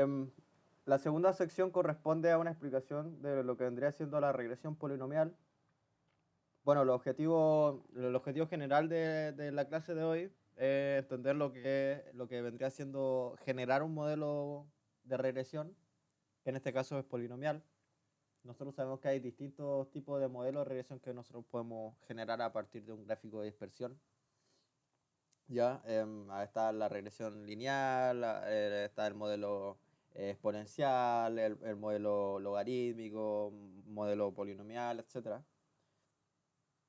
Em, la segunda sección corresponde a una explicación de lo que vendría siendo la regresión polinomial. Bueno, el objetivo general de la clase de hoy es entender lo que vendría siendo generar un modelo de regresión, que en este caso es polinomial. Nosotros sabemos que hay distintos tipos de modelos de regresión que nosotros podemos generar a partir de un gráfico de dispersión. Ya, ahí está la regresión lineal, está el modelo exponencial, el modelo logarítmico, modelo polinomial, etc.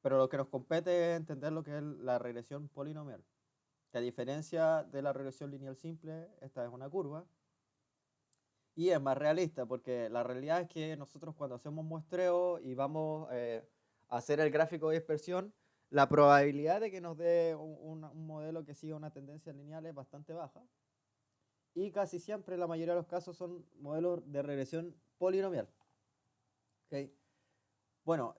Pero lo que nos compete es entender lo que es la regresión polinomial, que a diferencia de la regresión lineal simple, esta es una curva y es más realista, porque la realidad es que nosotros cuando hacemos muestreo y vamos a hacer el gráfico de dispersión, la probabilidad de que nos dé un modelo que siga una tendencia lineal es bastante baja. Y casi siempre, la mayoría de los casos, son modelos de regresión polinomial. ¿Okay? Bueno,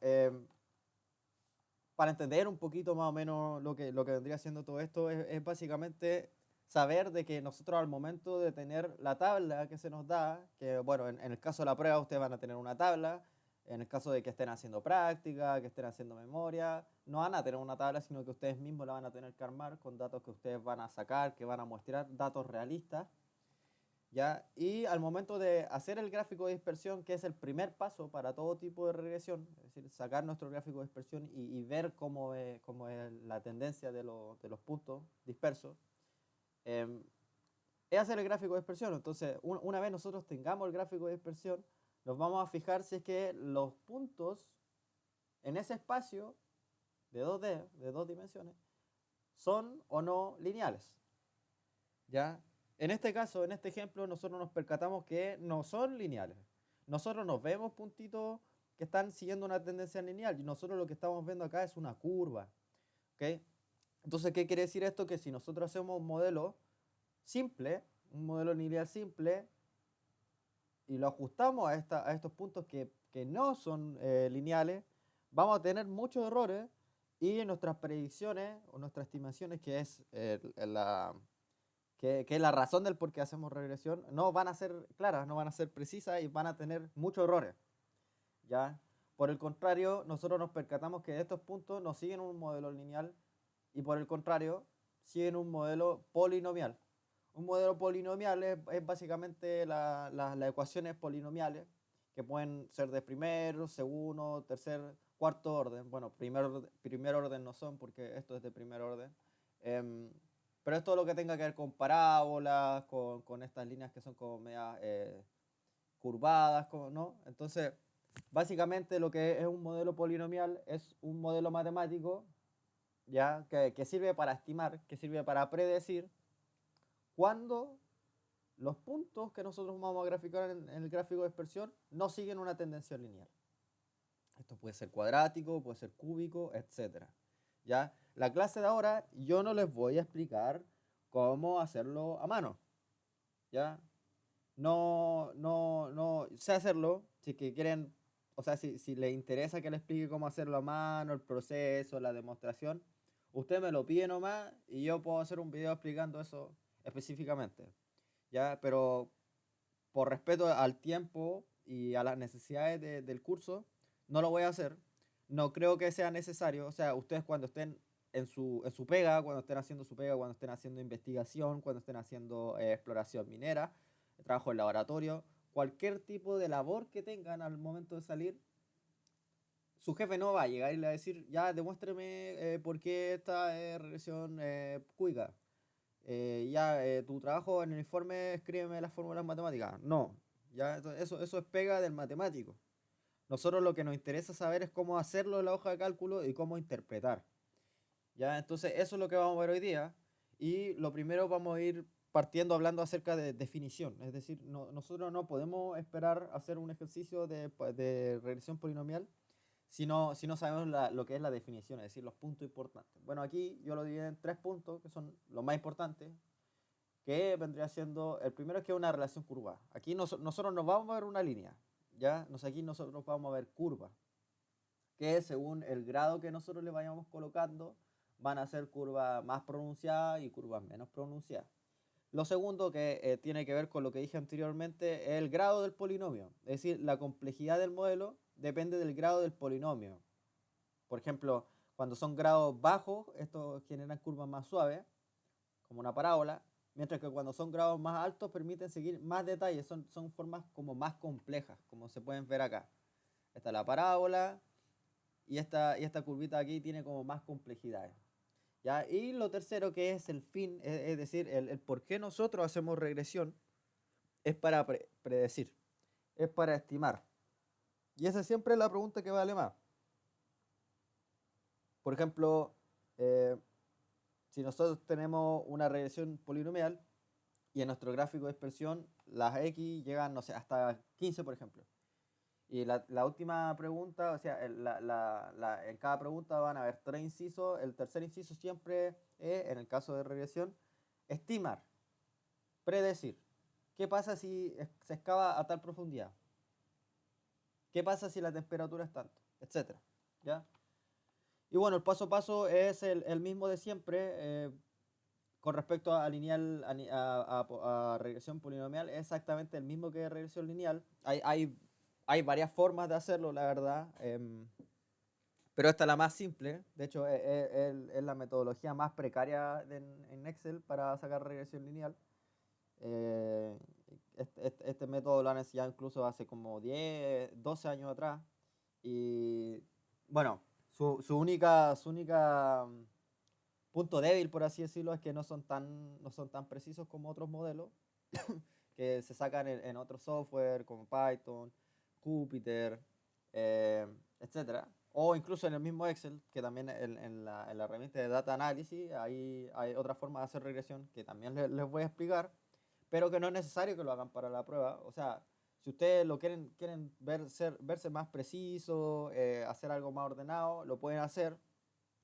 para entender un poquito más o menos lo que vendría siendo todo esto, es básicamente saber de que nosotros al momento de tener la tabla que se nos da, que bueno, en el caso de la prueba ustedes van a tener una tabla, en el caso de que estén haciendo práctica, que estén haciendo memoria, no van a tener una tabla, sino que ustedes mismos la van a tener que armar con datos que ustedes van a sacar, que van a muestrar, datos realistas. ¿Ya? Y al momento de hacer el gráfico de dispersión, que es el primer paso para todo tipo de regresión, es decir, sacar nuestro gráfico de dispersión y ver cómo es la tendencia de los puntos dispersos, eh, es hacer el gráfico de dispersión. Entonces, una vez nosotros tengamos el gráfico de dispersión, nos vamos a fijar si es que los puntos en ese espacio de 2D, de dos dimensiones, son o no lineales. ¿Ya? En este caso, en este ejemplo, nosotros nos percatamos que no son lineales. Nosotros nos vemos puntitos que están siguiendo una tendencia lineal y nosotros lo que estamos viendo acá es una curva. ¿Ok? Entonces, ¿qué quiere decir esto? Que si nosotros hacemos un modelo simple, un modelo lineal simple, y lo ajustamos a estos puntos que no son lineales, vamos a tener muchos errores y nuestras predicciones o nuestras estimaciones, que es que es la razón del por qué hacemos regresión, no van a ser claras, no van a ser precisas y van a tener muchos errores. ¿Ya? Por el contrario, nosotros nos percatamos que estos puntos no siguen un modelo lineal y por el contrario, siguen un modelo polinomial. Un modelo polinomial es básicamente las ecuaciones polinomiales que pueden ser de primero, segundo, tercer, cuarto orden. Bueno, primer orden no son porque esto es de primer orden. Em, pero es todo lo que tenga que ver con parábolas, con estas líneas que son como medias curvadas, ¿no? Entonces, básicamente lo que es un modelo polinomial es un modelo matemático, ¿ya? Que sirve para estimar, que sirve para predecir cuándo los puntos que nosotros vamos a graficar en el gráfico de dispersión no siguen una tendencia lineal. Esto puede ser cuadrático, puede ser cúbico, etc. ¿Ya? La clase de ahora yo no les voy a explicar cómo hacerlo a mano. ¿Ya? No sé hacerlo. Si que quieren, o sea, si les interesa que les explique cómo hacerlo a mano, el proceso, la demostración, usted me lo pide nomás y yo puedo hacer un video explicando eso específicamente. ¿Ya? Pero por respeto al tiempo y a las necesidades del curso, no lo voy a hacer. No creo que sea necesario. O sea, ustedes cuando estén en su pega, cuando estén haciendo su pega, cuando estén haciendo investigación, cuando estén haciendo exploración minera, trabajo en laboratorio, cualquier tipo de labor que tengan al momento de salir, su jefe no va a llegar y le va a decir, ya, demuéstreme por qué esta regresión cuica. Ya, tu trabajo en el informe, escríbeme las fórmulas matemáticas. No, ya, eso es pega del matemático. Nosotros lo que nos interesa saber es cómo hacerlo en la hoja de cálculo y cómo interpretar. Ya, entonces eso es lo que vamos a ver hoy día. Y lo primero vamos a ir partiendo hablando acerca de definición. Es decir, nosotros no podemos esperar hacer un ejercicio de regresión polinomial si no sabemos lo que es la definición, es decir, los puntos importantes. Bueno, aquí yo lo divido en tres puntos, que son los más importantes, que vendría siendo, el primero es que es una relación curvada. Aquí nosotros nos vamos a ver una línea, ¿ya? Aquí nosotros vamos a ver curvas, que según el grado que nosotros le vayamos colocando, van a ser curvas más pronunciadas y curvas menos pronunciadas. Lo segundo, que tiene que ver con lo que dije anteriormente, es el grado del polinomio. Es decir, la complejidad del modelo depende del grado del polinomio. Por ejemplo, cuando son grados bajos, estos generan curvas más suaves, como una parábola, mientras que cuando son grados más altos permiten seguir más detalles, son formas como más complejas, como se pueden ver acá. Esta es la parábola y esta curvita aquí tiene como más complejidades. ¿Ya? Y lo tercero, que es el fin, es decir, el por qué nosotros hacemos regresión, es para predecir, es para estimar. Y esa siempre es la pregunta que vale más. Por ejemplo, eh, si nosotros tenemos una regresión polinomial y en nuestro gráfico de dispersión las x llegan, no sé, hasta 15, por ejemplo. Y la última pregunta, o sea, en cada pregunta van a haber 3 incisos. El tercer inciso siempre es, en el caso de regresión, estimar, predecir. ¿Qué pasa si se excava a tal profundidad? ¿Qué pasa si la temperatura es tanto? Etcétera. ¿Ya? Y bueno, el paso a paso es el mismo de siempre. Con respecto a lineal, a regresión polinomial, es exactamente el mismo que regresión lineal. Hay varias formas de hacerlo, la verdad. Pero esta es la más simple. De hecho, es la metodología más precaria en Excel para sacar regresión lineal. Este método lo han enseñado incluso hace como 10, 12 años atrás. Y bueno, su única punto débil, por así decirlo, es que no son tan precisos como otros modelos que se sacan en otros software como Python, Jupyter, eh, etcétera. O incluso en el mismo Excel, que también en la herramienta de Data Analysis, ahí hay otra forma de hacer regresión que también les voy a explicar, pero que no es necesario que lo hagan para la prueba. O sea, si ustedes lo quieren verse más preciso, hacer algo más ordenado, lo pueden hacer.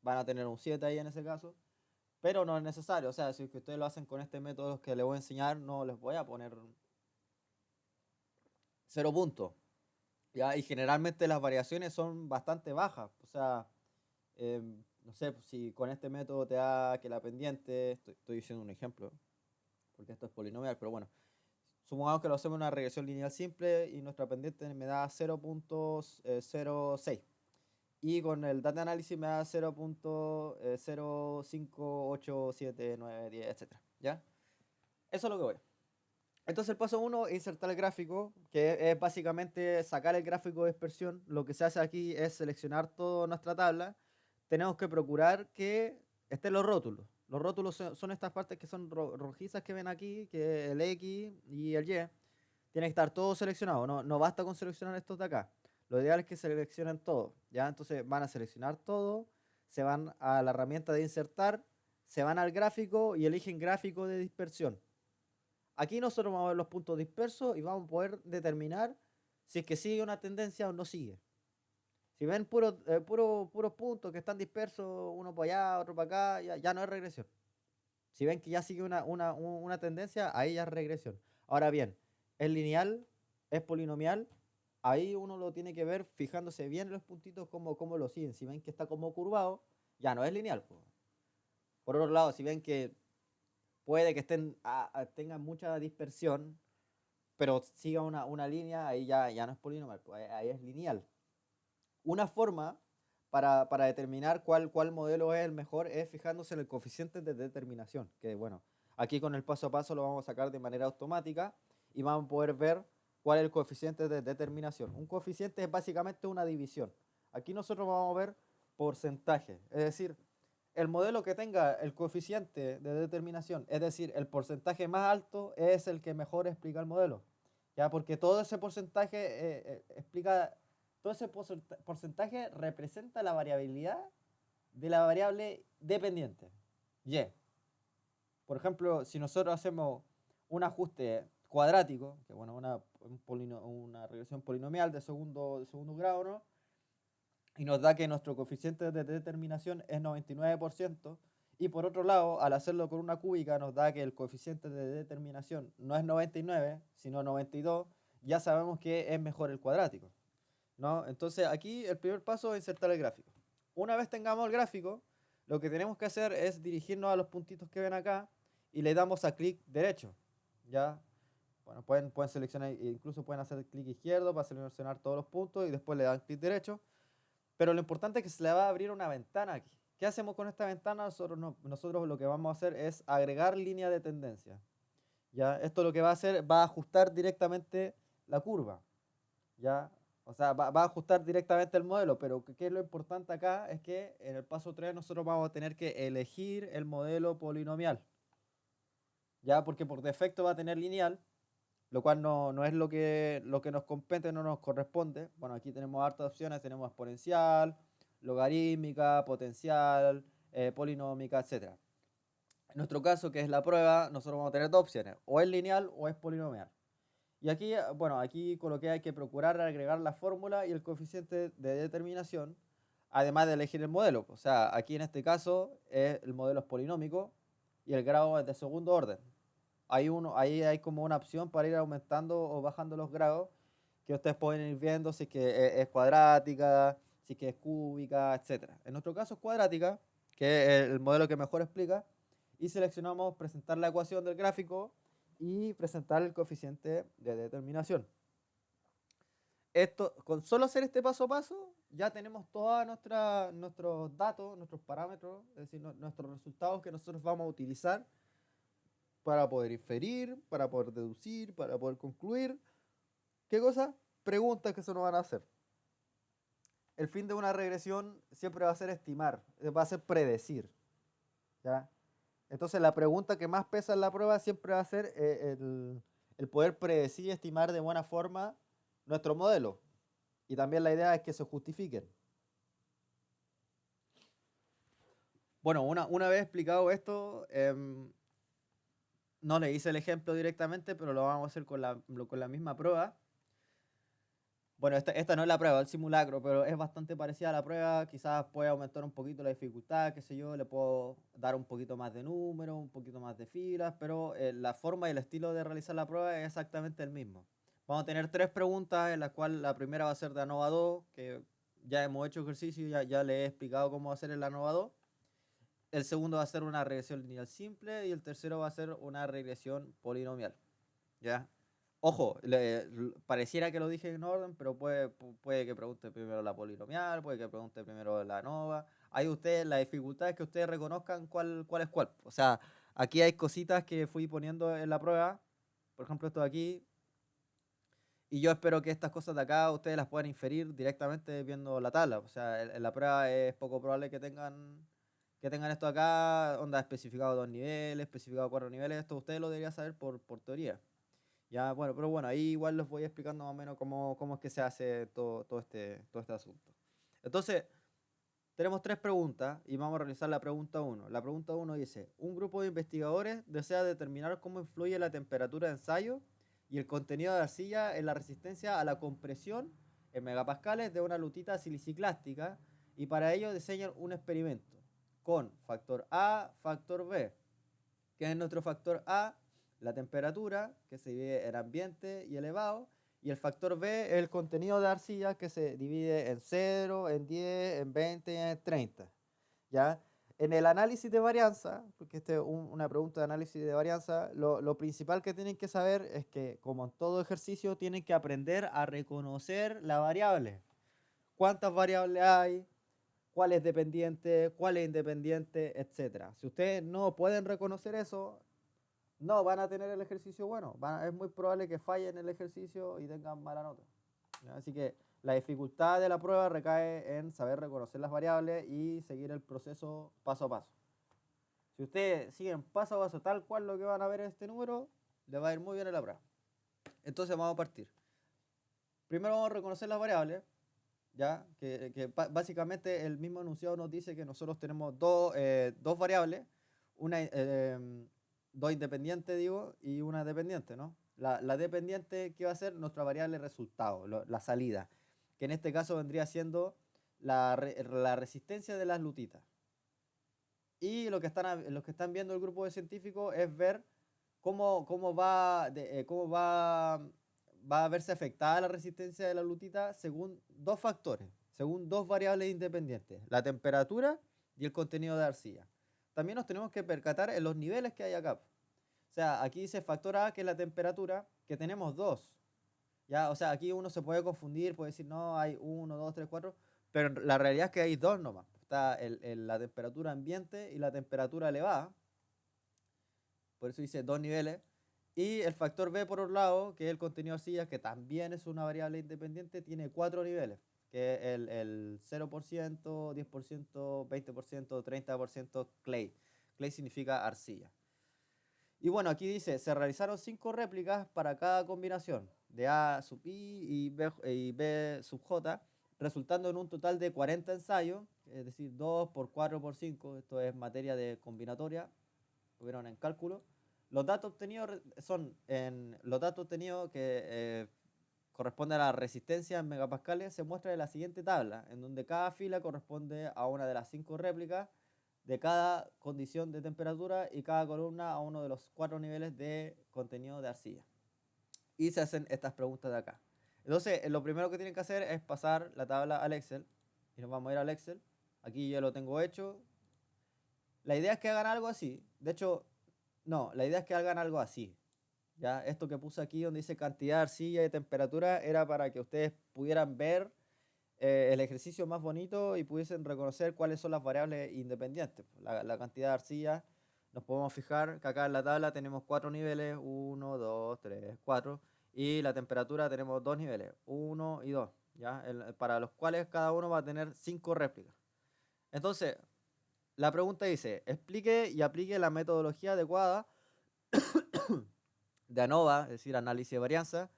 Van a tener un 7 ahí en ese caso, pero no es necesario. O sea, si es que ustedes lo hacen con este método que les voy a enseñar, no les voy a poner 0 puntos. ¿Ya? Y generalmente las variaciones son bastante bajas. O sea, no sé, pues, si con este método te da que la pendiente, estoy diciendo un ejemplo, porque esto es polinomial, pero bueno, supongamos que lo hacemos en una regresión lineal simple y nuestra pendiente me da 0.06. Y con el data análisis me da 0.0587910, etcétera. ¿Ya? Eso es lo que voy. Entonces el paso 1 es insertar el gráfico, que es básicamente sacar el gráfico de dispersión. Lo que se hace aquí es seleccionar toda nuestra tabla. Tenemos que procurar que estén los rótulos. Los rótulos son estas partes que son rojizas que ven aquí, que el X y el Y. Tiene que estar todo seleccionado. No basta con seleccionar estos de acá. Lo ideal es que seleccionen todo. ¿Ya? Entonces van a seleccionar todo, se van a la herramienta de insertar, se van al gráfico y eligen gráfico de dispersión. Aquí nosotros vamos a ver los puntos dispersos y vamos a poder determinar si es que sigue una tendencia o no sigue. Si ven puros puntos que están dispersos, uno para allá, otro para acá, ya no es regresión. Si ven que ya sigue una tendencia, ahí ya es regresión. Ahora bien, es lineal, es polinomial, ahí uno lo tiene que ver fijándose bien en los puntitos cómo lo siguen. Si ven que está como curvado, ya no es lineal. Por otro lado, si ven que puede que tengan mucha dispersión, pero siga una línea, ahí ya no es polinomial, ahí es lineal. Una forma para determinar cuál modelo es el mejor es fijándose en el coeficiente de determinación, que bueno, aquí con el paso a paso lo vamos a sacar de manera automática y vamos a poder ver cuál es el coeficiente de determinación. Un coeficiente es básicamente una división. Aquí nosotros vamos a ver porcentaje, es decir, el modelo que tenga el coeficiente de determinación, es decir, el porcentaje más alto es el que mejor explica el modelo. ¿Ya? Porque todo ese porcentaje explica, todo ese porcentaje representa la variabilidad de la variable dependiente, Y. Por ejemplo, si nosotros hacemos un ajuste cuadrático, que bueno, una regresión polinomial de segundo grado, ¿no? Y nos da que nuestro coeficiente de determinación es 99%, y por otro lado, al hacerlo con una cúbica, nos da que el coeficiente de determinación no es 99, sino 92, ya sabemos que es mejor el cuadrático, ¿no? Entonces aquí el primer paso es insertar el gráfico. Una vez tengamos el gráfico, lo que tenemos que hacer es dirigirnos a los puntitos que ven acá y le damos a clic derecho, ¿ya? Bueno, pueden seleccionar, incluso pueden hacer clic izquierdo para seleccionar todos los puntos y después le dan clic derecho. Pero lo importante es que se le va a abrir una ventana aquí. ¿Qué hacemos con esta ventana? Nosotros lo que vamos a hacer es agregar línea de tendencia. ¿Ya? Esto lo que va a hacer, va a ajustar directamente la curva. ¿Ya? O sea, va a ajustar directamente el modelo, pero ¿qué es lo importante acá? Es que en el paso 3 nosotros vamos a tener que elegir el modelo polinomial. ¿Ya? Porque por defecto va a tener lineal, lo cual no es lo que nos compete, no nos corresponde. Bueno, aquí tenemos hartas opciones, tenemos exponencial, logarítmica, potencial, polinómica, etc. En nuestro caso, que es la prueba, nosotros vamos a tener dos opciones, o es lineal o es polinomial. Y aquí, bueno, aquí con lo que hay que procurar agregar la fórmula y el coeficiente de determinación, además de elegir el modelo. O sea, aquí en este caso el modelo es polinómico y el grado es de segundo orden. Ahí hay como una opción para ir aumentando o bajando los grados que ustedes pueden ir viendo si es que es cuadrática, si es que es cúbica, etc. En nuestro caso es cuadrática, que es el modelo que mejor explica, y seleccionamos presentar la ecuación del gráfico y presentar el coeficiente de determinación. Esto, con solo hacer este paso a paso, ya tenemos todos nuestros datos, nuestros parámetros, es decir, nuestros resultados que nosotros vamos a utilizar para poder inferir, para poder deducir, para poder concluir. ¿Qué cosa? Preguntas que se nos van a hacer. El fin de una regresión siempre va a ser estimar, va a ser predecir. ¿Ya? Entonces la pregunta que más pesa en la prueba siempre va a ser el poder predecir y estimar de buena forma nuestro modelo. Y también la idea es que se justifiquen. Bueno, una vez explicado esto, no le hice el ejemplo directamente, pero lo vamos a hacer con la misma prueba. Bueno, esta no es la prueba, el simulacro, pero es bastante parecida a la prueba. Quizás puede aumentar un poquito la dificultad, qué sé yo, le puedo dar un poquito más de números, un poquito más de filas, pero la forma y el estilo de realizar la prueba es exactamente el mismo. Vamos a tener 3 preguntas, en las cuales la primera va a ser de ANOVA 2, que ya hemos hecho ejercicio, ya le he explicado cómo hacer el ANOVA 2. El segundo va a ser una regresión lineal simple y el tercero va a ser una regresión polinomial. ¿Ya? Ojo, pareciera que lo dije en orden, pero puede que pregunte primero la polinomial, puede que pregunte primero la ANOVA. Ahí ustedes, la dificultad es que ustedes reconozcan cuál es cuál. O sea, aquí hay cositas que fui poniendo en la prueba, por ejemplo esto de aquí, y yo espero que estas cosas de acá ustedes las puedan inferir directamente viendo la tabla. O sea, en la prueba es poco probable que tengan esto acá, onda especificado 2 niveles, especificado 4 niveles, esto ustedes lo deberían saber por teoría. Ya, bueno, pero bueno, ahí igual les voy explicando más o menos cómo es que se hace todo este asunto. Entonces, tenemos 3 preguntas y vamos a realizar la pregunta 1. La pregunta 1 dice, un grupo de investigadores desea determinar cómo influye la temperatura de ensayo y el contenido de arcilla en la resistencia a la compresión en megapascales de una lutita siliciclástica y para ello diseñan un experimento con factor A, factor B. ¿Qué es nuestro factor A? La temperatura, que se divide en ambiente y elevado, y el factor B es el contenido de arcilla, que se divide en 0, en 10, en 20 y en 30. ¿Ya? En el análisis de varianza, porque esta es una pregunta de análisis de varianza, lo principal que tienen que saber es que, como en todo ejercicio, tienen que aprender a reconocer la variable. ¿Cuántas variables hay? ¿Cuál es dependiente? ¿Cuál es independiente? Etcétera. Si ustedes no pueden reconocer eso, no van a tener el ejercicio bueno. Es muy probable que fallen el ejercicio y tengan mala nota. ¿Ya? Así que la dificultad de la prueba recae en saber reconocer las variables y seguir el proceso paso a paso. Si ustedes siguen paso a paso tal cual lo que van a ver en este número, les va a ir muy bien en la prueba. Entonces vamos a partir. Primero vamos a reconocer las variables, ¿ya? Que básicamente el mismo enunciado nos dice que nosotros tenemos dos variables, dos independientes, digo, y una dependiente, ¿no? La dependiente, ¿qué va a ser? Nuestra variable resultado, la salida, que en este caso vendría siendo la resistencia de las lutitas. Y lo que están viendo el grupo de científicos es ver cómo va a verse afectada la resistencia de la lutita según dos factores, según dos variables independientes, la temperatura y el contenido de arcilla. También nos tenemos que percatar en los niveles que hay acá. O sea, aquí dice factor A, que es la temperatura, que tenemos dos. ¿Ya? O sea, aquí uno se puede confundir, puede decir, no, hay 1, 2, 3, 4, pero la realidad es que hay dos nomás. Está la temperatura ambiente y la temperatura elevada, por eso dice dos niveles. Y el factor B, por otro lado, que es el contenido de arcilla, que también es una variable independiente, tiene cuatro niveles, que es el 0%, 10%, 20%, 30% clay. Clay significa arcilla. Y bueno, aquí dice, se realizaron 5 réplicas para cada combinación de A sub I y B sub J, resultando en un total de 40 ensayos, es decir, 2 por 4 por 5, esto es materia de combinatoria, lo vieron en cálculo. Los datos obtenidos son los datos obtenidos que corresponden a la resistencia en megapascales, se muestra en la siguiente tabla, en donde cada fila corresponde a una de las 5 réplicas de cada condición de temperatura y cada columna a uno de los 4 niveles de contenido de arcilla. Y se hacen estas preguntas de acá. Entonces, lo primero que tienen que hacer es pasar la tabla al Excel. Y nos vamos a ir al Excel. Aquí ya lo tengo hecho. La idea es que hagan algo así. De hecho, no, la idea es que hagan algo así. ¿Ya? Esto que puse aquí donde dice cantidad de arcilla y temperatura era para que ustedes pudieran ver el ejercicio más bonito y pudiesen reconocer cuáles son las variables independientes. La cantidad de arcilla, nos podemos fijar que acá en la tabla tenemos 4 niveles, 1, 2, 3, 4, y la temperatura tenemos 2 niveles, 1 y 2, ¿ya? Para los cuales cada uno va a tener 5 réplicas. Entonces, la pregunta dice, explique y aplique la metodología adecuada de ANOVA, es decir, análisis de varianza,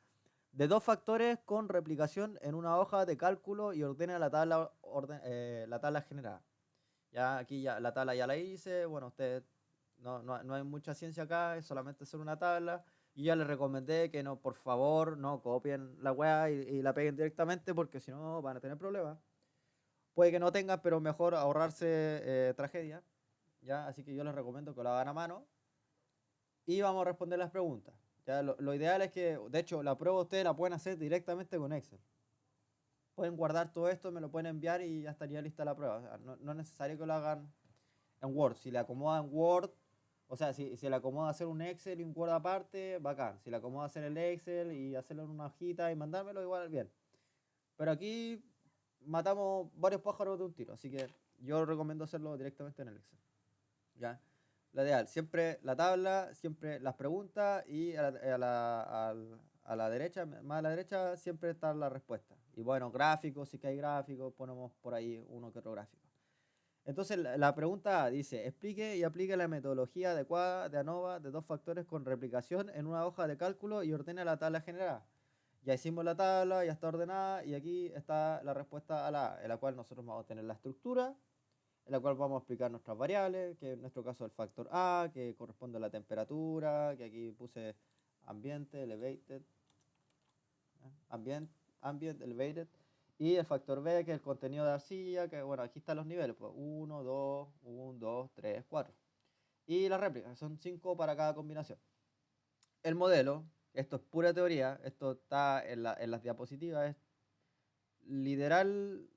de dos factores con replicación en una hoja de cálculo y ordena la tabla generada. Ya aquí ya la tabla ya la hice, bueno, ustedes no hay mucha ciencia acá, es solamente hacer una tabla. Y ya les recomendé que no, por favor, no copien la weá y la peguen directamente porque si no van a tener problemas. Puede que no tengan, pero mejor ahorrarse tragedia. ¿Ya? Así que yo les recomiendo que lo hagan a mano y vamos a responder las preguntas. ¿Ya? Lo ideal es que, de hecho, la prueba ustedes la pueden hacer directamente con Excel. Pueden guardar todo esto, me lo pueden enviar y ya estaría lista la prueba. O sea, no es necesario que lo hagan en Word. Si le acomoda en Word, o sea, si le acomoda hacer un Excel y un Word aparte, bacán. Si le acomoda hacer el Excel y hacerlo en una hojita y mandármelo, igual bien. Pero aquí matamos varios pájaros de un tiro, así que yo recomiendo hacerlo directamente en el Excel. ¿Ya? La ideal, siempre la tabla, siempre las preguntas y a la derecha, más a la derecha, siempre está la respuesta. Y bueno, gráficos, si que hay gráficos, ponemos por ahí uno que otro gráfico. Entonces la pregunta dice, explique y aplique la metodología adecuada de ANOVA de dos factores con replicación en una hoja de cálculo y ordene la tabla generada. Ya hicimos la tabla, ya está ordenada y aquí está la respuesta a la A, en la cual nosotros vamos a tener la estructura, en la cual vamos a explicar nuestras variables, que en nuestro caso el factor A, que corresponde a la temperatura, que aquí puse ambiente, elevated, ambient, elevated, y el factor B, que es el contenido de arcilla, que bueno, aquí están los niveles, pues 1, 2, 1, 2, 3, 4. Y las réplicas, son 5 para cada combinación. El modelo, esto es pura teoría, esto está en las diapositivas, es literal,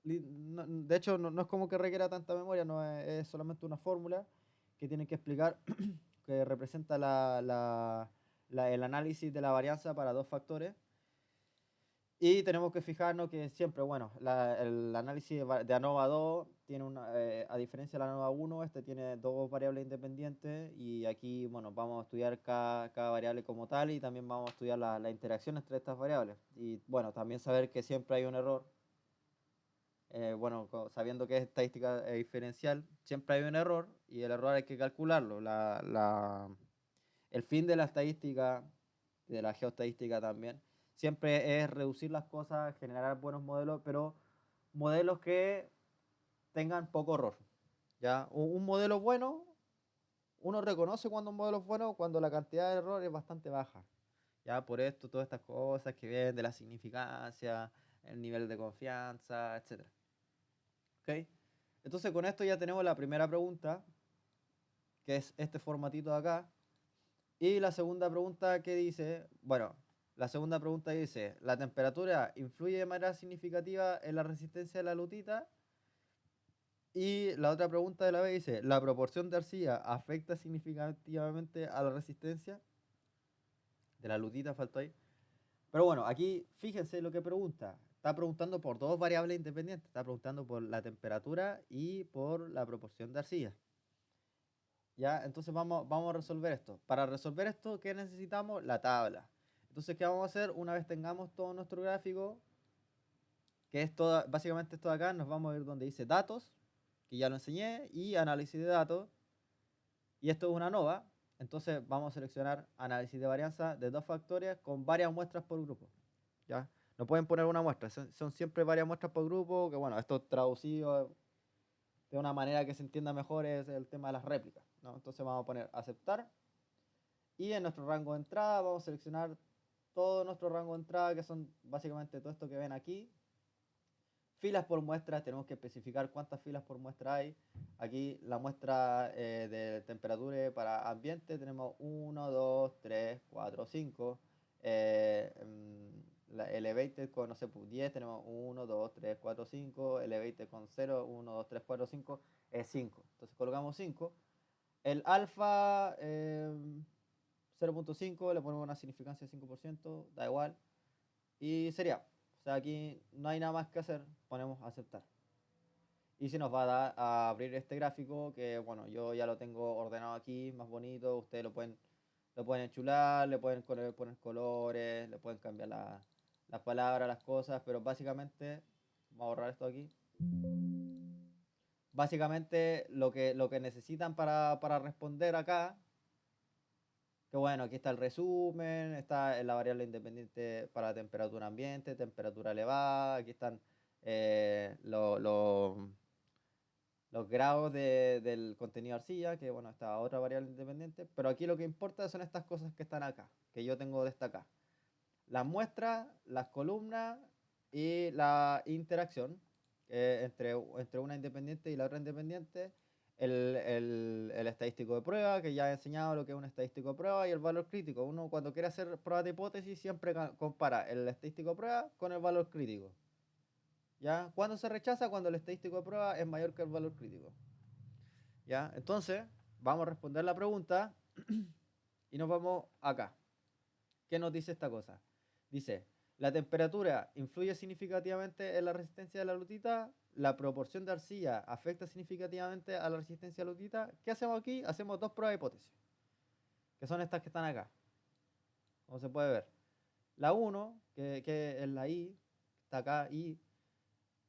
de hecho no es como que requiera tanta memoria, no es solamente una fórmula que tiene que explicar, que representa el análisis de la varianza para dos factores. Y tenemos que fijarnos que siempre, bueno, el análisis de ANOVA 2 tiene a diferencia de la ANOVA 1, este tiene dos variables independientes y aquí, bueno, vamos a estudiar cada variable como tal y también vamos a estudiar la interacción entre estas variables. Y bueno, también saber que siempre hay un error. Bueno, sabiendo que es estadística diferencial, siempre hay un error y el error hay que calcularlo. El fin de la estadística, de la geoestadística también, siempre es reducir las cosas, generar buenos modelos, pero modelos que tengan poco error. ¿Ya? Un modelo bueno, uno reconoce cuando un modelo es bueno cuando la cantidad de error es bastante baja. Ya por esto, todas estas cosas que vienen de la significancia, el nivel de confianza, etc. ¿Ok? Entonces con esto ya tenemos la primera pregunta, que es este formatito de acá. Y la segunda pregunta que dice, bueno, la segunda pregunta dice, ¿la temperatura influye de manera significativa en la resistencia de la lutita? Y la otra pregunta de la B dice, ¿la proporción de arcilla afecta significativamente a la resistencia? De la lutita faltó ahí. Pero bueno, aquí fíjense lo que pregunta. Está preguntando por dos variables independientes. Está preguntando por la temperatura y por la proporción de arcilla. ¿Ya? Entonces vamos a resolver esto. Para resolver esto, ¿qué necesitamos? La tabla. Entonces, ¿qué vamos a hacer? Una vez tengamos todo nuestro gráfico, que es todo, básicamente esto de acá, nos vamos a ir donde dice datos, que ya lo enseñé, y análisis de datos. Y esto es una nova. Entonces vamos a seleccionar análisis de varianza de dos factores con varias muestras por grupo. ¿Ya? No pueden poner una muestra, son siempre varias muestras por grupo, que bueno, esto traducido de una manera que se entienda mejor es el tema de las réplicas, ¿no? Entonces vamos a poner aceptar y en nuestro rango de entrada vamos a seleccionar todo nuestro rango de entrada, que son básicamente todo esto que ven aquí. Filas por muestra, tenemos que especificar cuántas filas por muestra hay. Aquí la muestra de temperatura para ambiente tenemos 1, 2, 3, 4, 5. La elevated con, no sé, 10 tenemos 1, 2, 3, 4, 5. Elevated con 0, 1, 2, 3, 4, 5 es 5. Entonces colocamos 5. El alfa 0.5, le ponemos una significancia de 5%, da igual. Y sería, o sea, aquí no hay nada más que hacer, ponemos aceptar. Y si nos va a dar a abrir este gráfico, que bueno, yo ya lo tengo ordenado aquí, más bonito, ustedes lo pueden enchular, le pueden poner colores, le pueden cambiar las palabras, las cosas, pero básicamente, vamos a borrar esto aquí. Básicamente lo que necesitan para responder acá, que bueno, aquí está el resumen, está la variable independiente para temperatura ambiente, temperatura elevada, aquí están los grados del contenido de arcilla, que bueno, está otra variable independiente, pero aquí lo que importa son estas cosas que están acá, que yo tengo destacadas. Las muestras, las columnas y la interacción entre una independiente y la otra independiente, el estadístico de prueba, que ya he enseñado lo que es un estadístico de prueba, y el valor crítico. Uno cuando quiere hacer pruebas de hipótesis siempre compara el estadístico de prueba con el valor crítico. ¿Ya? ¿Cuándo se rechaza? Cuando el estadístico de prueba es mayor que el valor crítico. ¿Ya? Entonces, vamos a responder la pregunta y nos vamos acá. ¿Qué nos dice esta cosa? Dice, la temperatura influye significativamente en la resistencia de la lutita, la proporción de arcilla afecta significativamente a la resistencia de la lutita. ¿Qué hacemos aquí? Hacemos dos pruebas de hipótesis, que son estas que están acá, como se puede ver. La 1, que es la I, está acá, I.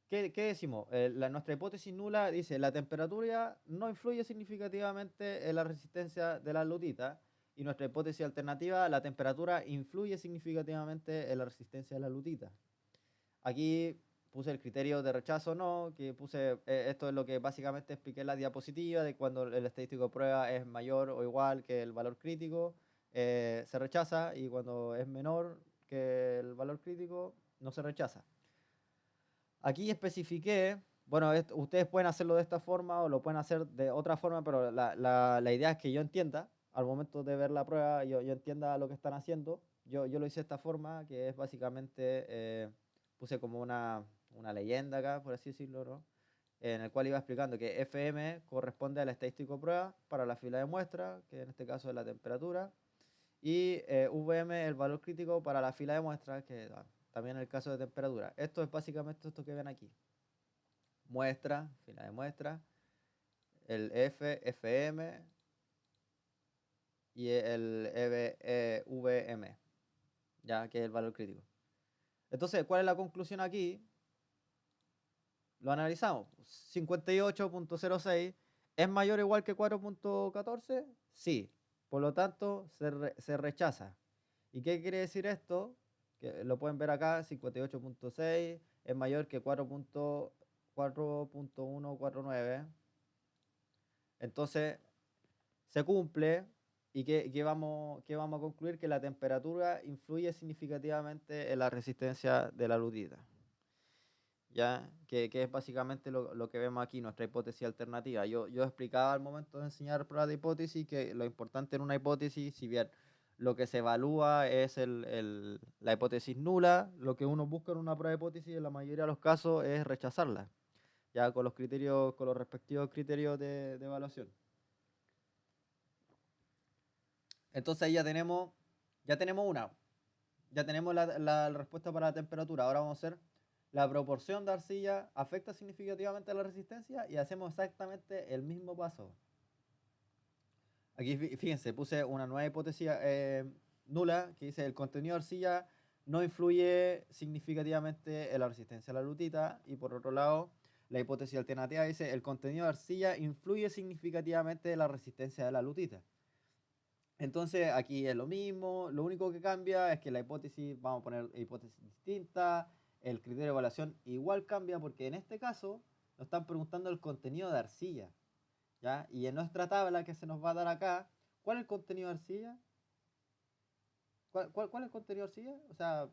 ¿Qué decimos? Nuestra hipótesis nula dice, la temperatura no influye significativamente en la resistencia de la lutita. Y nuestra hipótesis alternativa, la temperatura influye significativamente en la resistencia de la lutita. Aquí puse el criterio de rechazo no, que puse, esto es lo que básicamente expliqué en la diapositiva, de cuando el estadístico de prueba es mayor o igual que el valor crítico, se rechaza, y cuando es menor que el valor crítico, no se rechaza. Aquí especifiqué, bueno, ustedes pueden hacerlo de esta forma o lo pueden hacer de otra forma, pero la idea es que yo entienda, al momento de ver la prueba, yo entienda lo que están haciendo. Yo lo hice de esta forma, que es básicamente, puse como una leyenda acá, por así decirlo, ¿no? En el cual iba explicando que FM corresponde al estadístico prueba para la fila de muestra, que en este caso es la temperatura, y VM el valor crítico para la fila de muestra, que también en el caso de temperatura. Esto es básicamente esto que ven aquí. Muestra, fila de muestra, el FM y el VM, ya que es el valor crítico. Entonces, ¿cuál es la conclusión aquí? Lo analizamos. 58.06 es mayor o igual que 4.14. Sí. Por lo tanto, se rechaza. ¿Y qué quiere decir esto? Que lo pueden ver acá, 58.6 es mayor que 4.149. Entonces, se cumple. ¿Y qué vamos a concluir? Que la temperatura influye significativamente en la resistencia de la lutita. ¿Ya? Que es básicamente lo que vemos aquí, nuestra hipótesis alternativa. Yo explicaba al momento de enseñar pruebas de hipótesis que lo importante en una hipótesis, si bien lo que se evalúa es la hipótesis nula, lo que uno busca en una prueba de hipótesis en la mayoría de los casos es rechazarla. ya con los criterios, con los respectivos criterios de evaluación. Entonces ahí ya tenemos una. Ya tenemos la respuesta para la temperatura. Ahora vamos a hacer la proporción de arcilla afecta significativamente a la resistencia y hacemos exactamente el mismo paso. Aquí fíjense, puse una nueva hipótesis nula que dice el contenido de arcilla no influye significativamente en la resistencia a la lutita, y por otro lado la hipótesis alternativa dice el contenido de arcilla influye significativamente en la resistencia de la lutita. Entonces aquí es lo mismo, lo único que cambia es que la hipótesis, vamos a poner hipótesis distinta, el criterio de evaluación igual cambia porque en este caso nos están preguntando el contenido de arcilla, ¿ya? Y en nuestra tabla que se nos va a dar acá, ¿cuál es el contenido de arcilla? ¿Cuál es el contenido de arcilla? O sea,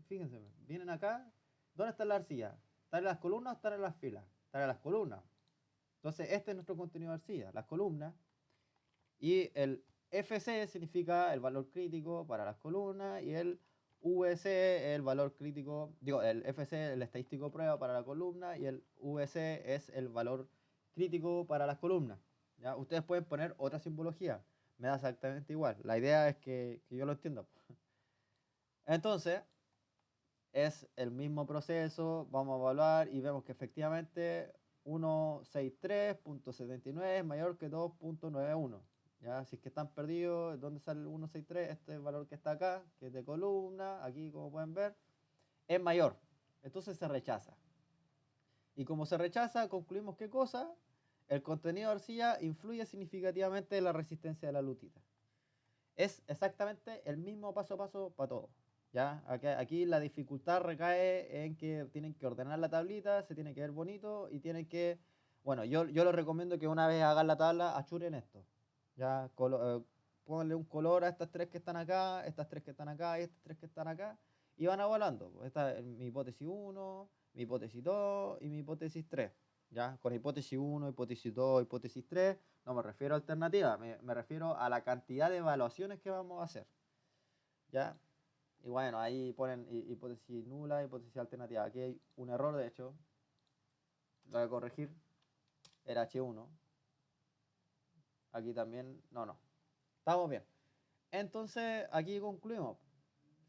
fíjense, vienen acá, ¿dónde está la arcilla? ¿Están en las columnas o están en las filas? Están en las columnas. Entonces este es nuestro contenido de arcilla, las columnas, y el FC significa el valor crítico para las columnas y el VC es el valor crítico, digo, el FC es el estadístico prueba para la columna y el VC es el valor crítico para las columnas. ¿Ya? Ustedes pueden poner otra simbología, me da exactamente igual. La idea es que yo lo entienda. Entonces, es el mismo proceso, vamos a evaluar y vemos que efectivamente 163.79 es mayor que 2.91. ¿Ya? Si es que están perdidos, ¿dónde sale el 163? Este es el valor que está acá, que es de columna, aquí como pueden ver, es mayor. Entonces se rechaza. Y como se rechaza, concluimos ¿qué cosa? El contenido de arcilla influye significativamente en la resistencia de la lutita. Es exactamente el mismo paso a paso para todo. ¿Ya? Aquí la dificultad recae en que tienen que ordenar la tablita, se tiene que ver bonito y tienen que... Bueno, yo les recomiendo que una vez hagan la tabla, achuren esto. ¿Ya? Pónganle un color a estas tres que están acá, estas tres que están acá y estas tres que están acá y van evaluando. Esta es mi hipótesis 1, mi hipótesis 2 y mi hipótesis 3. ¿Ya? Con hipótesis 1, hipótesis 2, hipótesis 3, no me refiero a alternativa, me refiero a la cantidad de evaluaciones que vamos a hacer. ¿Ya? Y bueno, ahí ponen hipótesis nula, hipótesis alternativa. Aquí hay un error, de hecho. Lo voy a corregir. Era H1. Aquí también, no. Estamos bien. Entonces, aquí concluimos.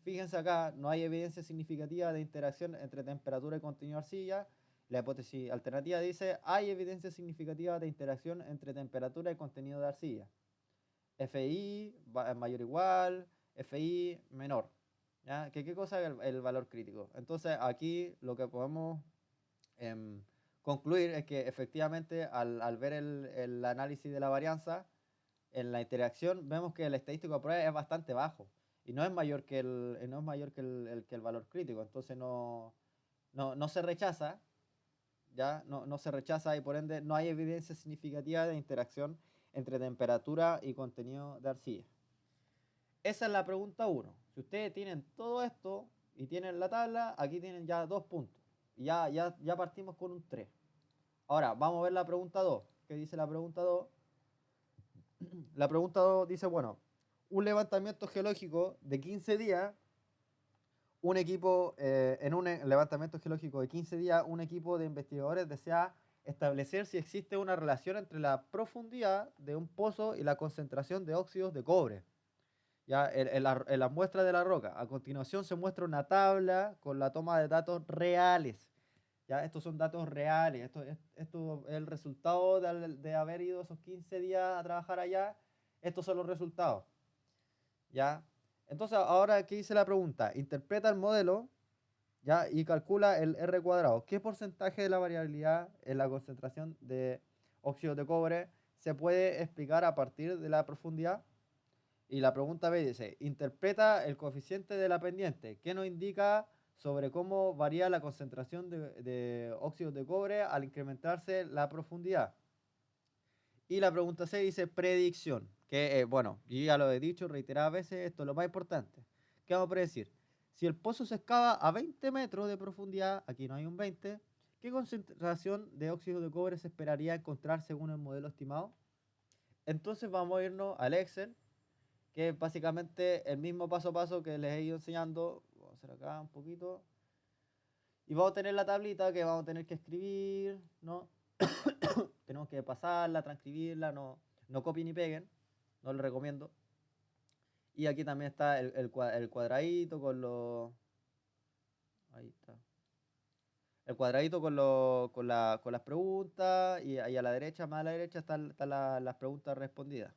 Fíjense acá, no hay evidencia significativa de interacción entre temperatura y contenido de arcilla. La hipótesis alternativa dice, hay evidencia significativa de interacción entre temperatura y contenido de arcilla. FI mayor o igual, FI menor. ¿Ya? ¿Qué cosa es el valor crítico? Entonces aquí lo que podemos concluir es que efectivamente al ver el análisis de la varianza, en la interacción vemos que el estadístico de prueba es bastante bajo y no es mayor que el valor crítico. Entonces no se rechaza, ¿ya? No se rechaza y por ende no hay evidencia significativa de interacción entre temperatura y contenido de arcilla. Esa es la pregunta 1. Si ustedes tienen todo esto y tienen la tabla, aquí tienen ya 2 puntos. Y ya partimos con un 3. Ahora, vamos a ver la pregunta 2. ¿Qué dice la pregunta 2? La pregunta 2 dice, bueno, un levantamiento geológico de 15 días, un equipo, en un levantamiento geológico de 15 días, un equipo de investigadores desea establecer si existe una relación entre la profundidad de un pozo y la concentración de óxidos de cobre. Ya, en las muestras de la roca. A continuación se muestra una tabla con la toma de datos reales. Ya, estos son datos reales. Esto es el resultado de haber ido esos 15 días a trabajar allá. Estos son los resultados. ¿Ya? Entonces, ahora aquí dice la pregunta. Interpreta el modelo, ¿ya? Y calcula el R cuadrado. ¿Qué porcentaje de la variabilidad en la concentración de óxidos de cobre se puede explicar a partir de la profundidad? Y la pregunta B dice, interpreta el coeficiente de la pendiente, que nos indica sobre cómo varía la concentración de óxidos de cobre al incrementarse la profundidad. Y la pregunta C dice predicción, que bueno, yo ya lo he dicho reiteradas veces, esto es lo más importante. ¿Qué vamos a predecir? Si el pozo se excava a 20 metros de profundidad, aquí no hay un 20, ¿qué concentración de óxido de cobre se esperaría encontrar según el modelo estimado? Entonces vamos a irnos al Excel, que es básicamente el mismo paso a paso que les he ido enseñando. Vamos a hacer acá un poquito. Y vamos a tener la tablita que vamos a tener que escribir, ¿no? Tenemos que pasarla, transcribirla, no copien ni peguen, no les recomiendo. Y aquí también está el cuadradito con los... Ahí está. El cuadradito con las preguntas y ahí a la derecha, más a la derecha, están las preguntas respondidas.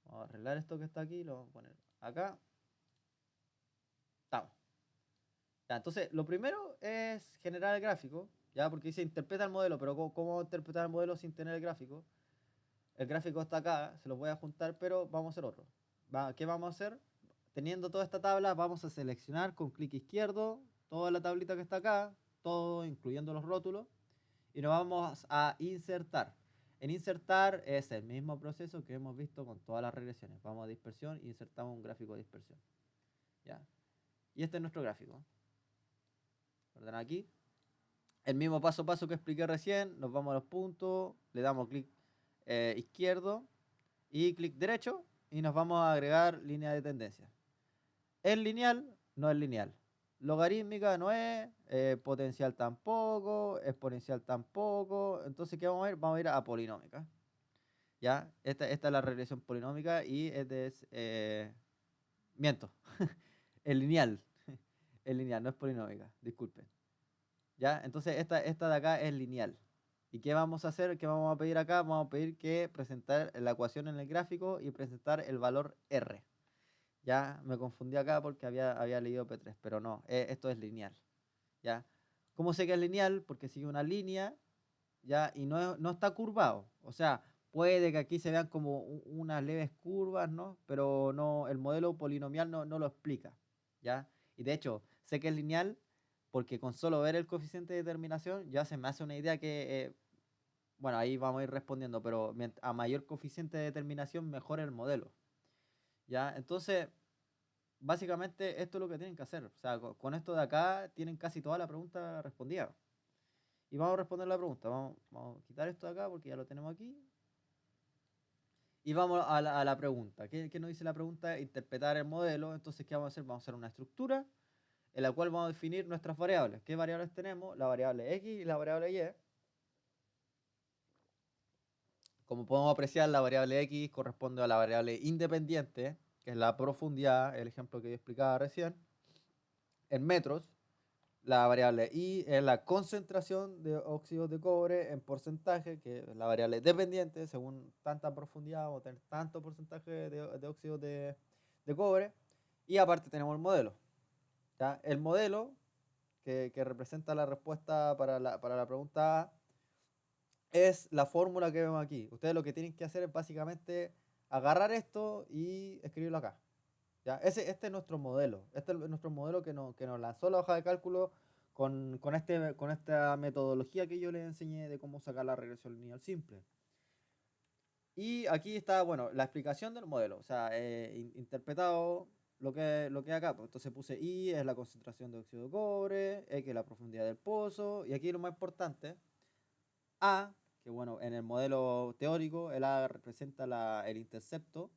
Vamos a arreglar esto que está aquí, lo vamos a poner acá. Estamos. Ya, entonces, lo primero es generar el gráfico, ya, porque dice interpreta el modelo, pero ¿cómo interpretar el modelo sin tener el gráfico? El gráfico está acá, se los voy a juntar, pero vamos a hacer otro. ¿Qué vamos a hacer? Teniendo toda esta tabla, vamos a seleccionar con clic izquierdo toda la tablita que está acá, todo incluyendo los rótulos, y nos vamos a insertar. En insertar es el mismo proceso que hemos visto con todas las regresiones. Vamos a dispersión e insertamos un gráfico de dispersión. ¿Ya? Y este es nuestro gráfico. Ordenar aquí. El mismo paso a paso que expliqué recién, nos vamos a los puntos, le damos clic izquierdo y clic derecho y nos vamos a agregar línea de tendencia. Es lineal, no es lineal. Logarítmica no es, potencial tampoco, exponencial tampoco. Entonces, ¿qué vamos a ir? Vamos a ir a polinómica. ¿Ya? Esta es la regresión polinómica y este es... miento. Es lineal. Es lineal, no es polinómica. Disculpen. ¿Ya? Entonces, esta de acá es lineal. ¿Y qué vamos a hacer? ¿Qué vamos a pedir acá? Vamos a pedir que presentar la ecuación en el gráfico y presentar el valor R. Ya me confundí acá porque había leído P3, pero no, esto es lineal. ¿Ya? ¿Cómo sé que es lineal? Porque sigue una línea, ¿ya? Y no está curvado. O sea, puede que aquí se vean como unas leves curvas, ¿no? Pero no, el modelo polinomial no lo explica, ¿ya? Y de hecho, sé que es lineal porque con solo ver el coeficiente de determinación ya se me hace una idea que, bueno, ahí vamos a ir respondiendo, pero a mayor coeficiente de determinación, mejor el modelo, ¿ya? Entonces, básicamente esto es lo que tienen que hacer. O sea, con esto de acá tienen casi toda la pregunta respondida. Y vamos a responder la pregunta. Vamos a quitar esto de acá porque ya lo tenemos aquí. Y vamos a la pregunta. ¿Qué nos dice la pregunta? Interpretar el modelo. Entonces, ¿qué vamos a hacer? Vamos a hacer una estructura en la cual vamos a definir nuestras variables. ¿Qué variables tenemos? La variable x y la variable y. Como podemos apreciar, la variable x corresponde a la variable independiente, que es la profundidad, el ejemplo que yo explicaba recién, en metros. La variable y es la concentración de óxidos de cobre en porcentaje, que es la variable dependiente, según tanta profundidad vamos a tener tanto porcentaje de óxidos de cobre. Y aparte tenemos el modelo. ¿Ya? El modelo que representa la respuesta para la pregunta A es la fórmula que vemos aquí. Ustedes lo que tienen que hacer es básicamente agarrar esto y escribirlo acá. ¿Ya? Este es nuestro modelo. Este es nuestro modelo que nos lanzó la hoja de cálculo con esta metodología que yo les enseñé de cómo sacar la regresión lineal simple. Y aquí está, bueno, la explicación del modelo. O sea, interpretado lo que acá. Pues, entonces puse I, es la concentración de óxido de cobre, X es la profundidad del pozo. Y aquí lo más importante, A, que bueno, en el modelo teórico, el A representa el intercepto.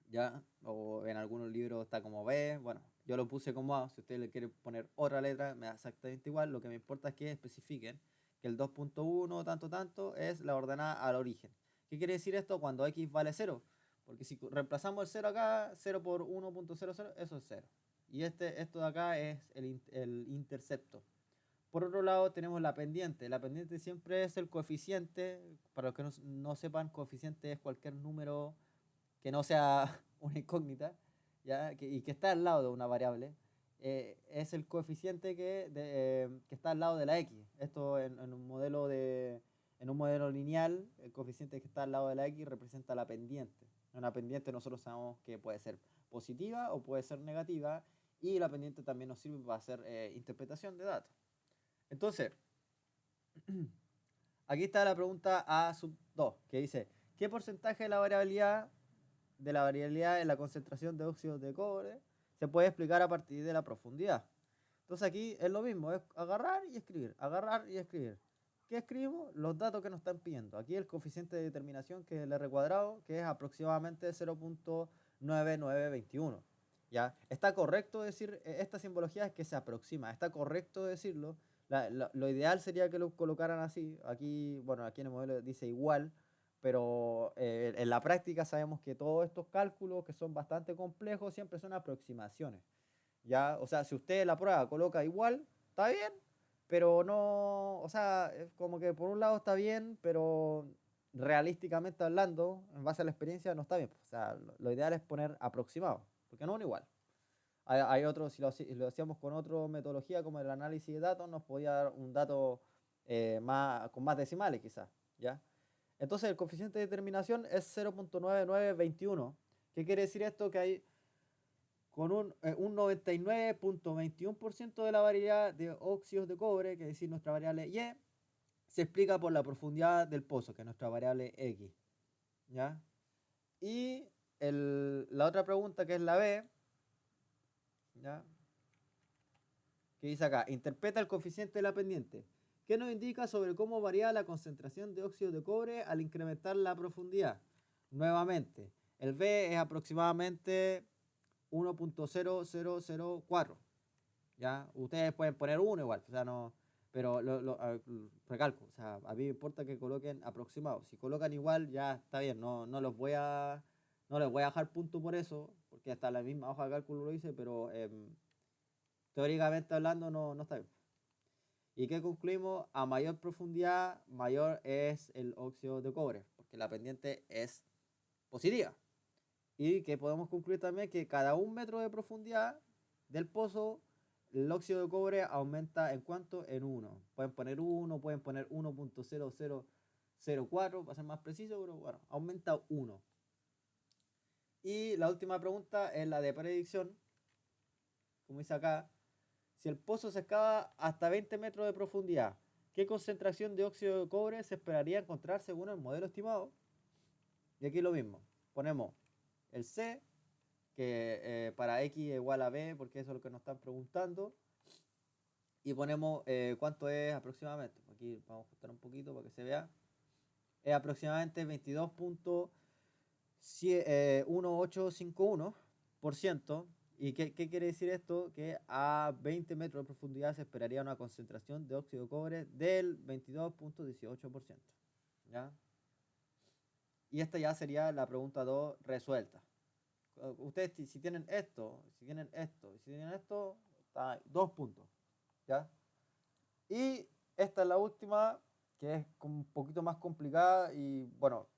¿Ya? O en algunos libros está como B, bueno, yo lo puse como A, si ustedes le quieren poner otra letra, me da exactamente igual, lo que me importa es que especifiquen que el 2.1 tanto tanto es la ordenada al origen. ¿Qué quiere decir esto? Cuando x vale 0, porque si reemplazamos el 0 acá, 0 por 1.00, eso es 0. Y esto de acá es el intercepto. Por otro lado tenemos la pendiente. La pendiente siempre es el coeficiente, para los que no sepan, coeficiente es cualquier número que no sea una incógnita, ¿ya? Y que está al lado de una variable, es el coeficiente que está al lado de la x. Esto en un modelo lineal, el coeficiente que está al lado de la x representa la pendiente. Una pendiente nosotros sabemos que puede ser positiva o puede ser negativa, y la pendiente también nos sirve para hacer interpretación de datos. Entonces, aquí está la pregunta A sub 2, que dice, ¿qué porcentaje de la variabilidad en la concentración de óxidos de cobre se puede explicar a partir de la profundidad? Entonces aquí es lo mismo, es agarrar y escribir, agarrar y escribir. ¿Qué escribimos? Los datos que nos están pidiendo. Aquí el coeficiente de determinación, que es el R cuadrado, que es aproximadamente 0.9921. ¿Ya? Está correcto decir esta simbología es que se aproxima, está correcto decirlo. Lo ideal sería que lo colocaran así. Aquí, bueno, aquí en el modelo dice igual, pero en la práctica sabemos que todos estos cálculos, que son bastante complejos, siempre son aproximaciones. ¿Ya? O sea, si usted en la prueba coloca igual, está bien, pero no, o sea, es como que por un lado está bien, pero realísticamente hablando, en base a la experiencia, no está bien. O sea, lo ideal es poner aproximado, porque no es un igual. Hay otros, si lo hacíamos con otra metodología como el análisis de datos, nos podía dar un dato con más decimales quizás, ¿ya? Entonces el coeficiente de determinación es 0.9921. ¿Qué quiere decir esto? Que hay con un 99.21% de la variedad de óxidos de cobre, que es decir, nuestra variable Y, se explica por la profundidad del pozo, que es nuestra variable X, ¿ya? Y la otra pregunta, que es la B, ¿ya? Que dice acá, interpreta el coeficiente de la pendiente. ¿Qué nos indica sobre cómo varía la concentración de óxido de cobre al incrementar la profundidad? Nuevamente, el B es aproximadamente 1.0004. ¿Ya? Ustedes pueden poner 1 igual, o sea, no, pero recalco, o sea, a mí me importa que coloquen aproximado. Si colocan igual, ya está bien, no les voy a dejar punto por eso, porque hasta la misma hoja de cálculo lo dice, pero teóricamente hablando no está bien. ¿Y qué concluimos? A mayor profundidad, mayor es el óxido de cobre, porque la pendiente es positiva. Y que podemos concluir también que cada 1 metro de profundidad del pozo, el óxido de cobre aumenta en cuánto? En 1. Pueden poner 1, pueden poner 1.0004 para ser más preciso, pero bueno, aumenta 1. Y la última pregunta es la de predicción. Como dice acá, si el pozo se excava hasta 20 metros de profundidad, ¿qué concentración de óxido de cobre se esperaría encontrar según el modelo estimado? Y aquí lo mismo. Ponemos el C, que para X es igual a B, porque eso es lo que nos están preguntando. Y ponemos cuánto es aproximadamente. Aquí vamos a ajustar un poquito para que se vea. Es aproximadamente 22.1851%. ¿Y qué quiere decir esto? Que a 20 metros de profundidad se esperaría una concentración de óxido de cobre del 22.18%. ¿Ya? Y esta ya sería la pregunta 2 resuelta. Ustedes si tienen esto, si tienen esto, si tienen esto, está 2 puntos. ¿Ya? Y esta es la última, que es un poquito más complicada y bueno,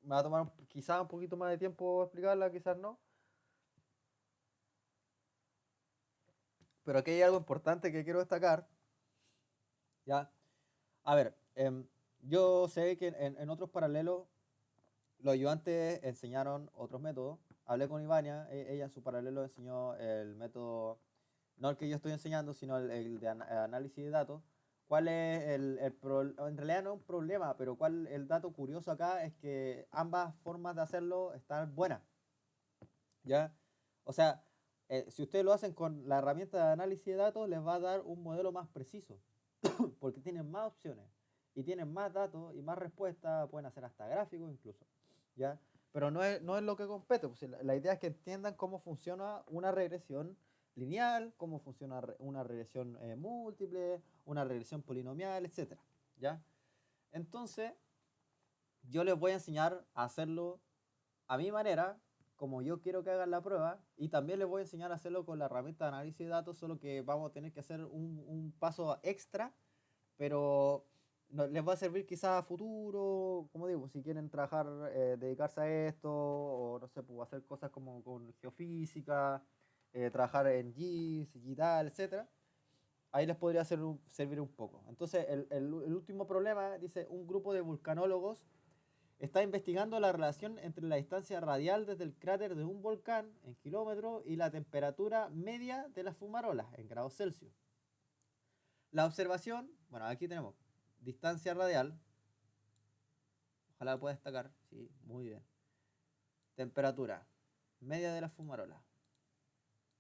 me va a tomar quizás un poquito más de tiempo explicarla, quizás no. Pero aquí hay algo importante que quiero destacar. ¿Ya? A ver, yo sé que en otros paralelos los ayudantes enseñaron otros métodos. Hablé con Ivania, ella en su paralelo enseñó el método, no el que yo estoy enseñando, sino el de análisis de datos. ¿Cuál es en realidad no es un problema, pero el dato curioso acá es que ambas formas de hacerlo están buenas, ¿ya? O sea, si ustedes lo hacen con la herramienta de análisis de datos, les va a dar un modelo más preciso, porque tienen más opciones y tienen más datos y más respuestas, pueden hacer hasta gráficos incluso, ¿ya? Pero no es lo que compete, pues la idea es que entiendan cómo funciona una regresión lineal, cómo funciona una regresión múltiple, una regresión polinomial, etcétera, ¿ya? Entonces, yo les voy a enseñar a hacerlo a mi manera, como yo quiero que hagan la prueba, y también les voy a enseñar a hacerlo con la herramienta de análisis de datos, solo que vamos a tener que hacer un paso extra, pero les va a servir quizás a futuro, como digo, si quieren trabajar, dedicarse a esto, o no sé, pues hacer cosas como con geofísica, trabajar en GIS, digital, etcétera. Ahí les podría servir un poco. Entonces, el último problema dice: un grupo de vulcanólogos está investigando la relación entre la distancia radial desde el cráter de un volcán en kilómetros y la temperatura media de las fumarolas en grados Celsius. La observación, bueno, aquí tenemos distancia radial, ojalá pueda destacar, sí, muy bien. Temperatura media de las fumarolas.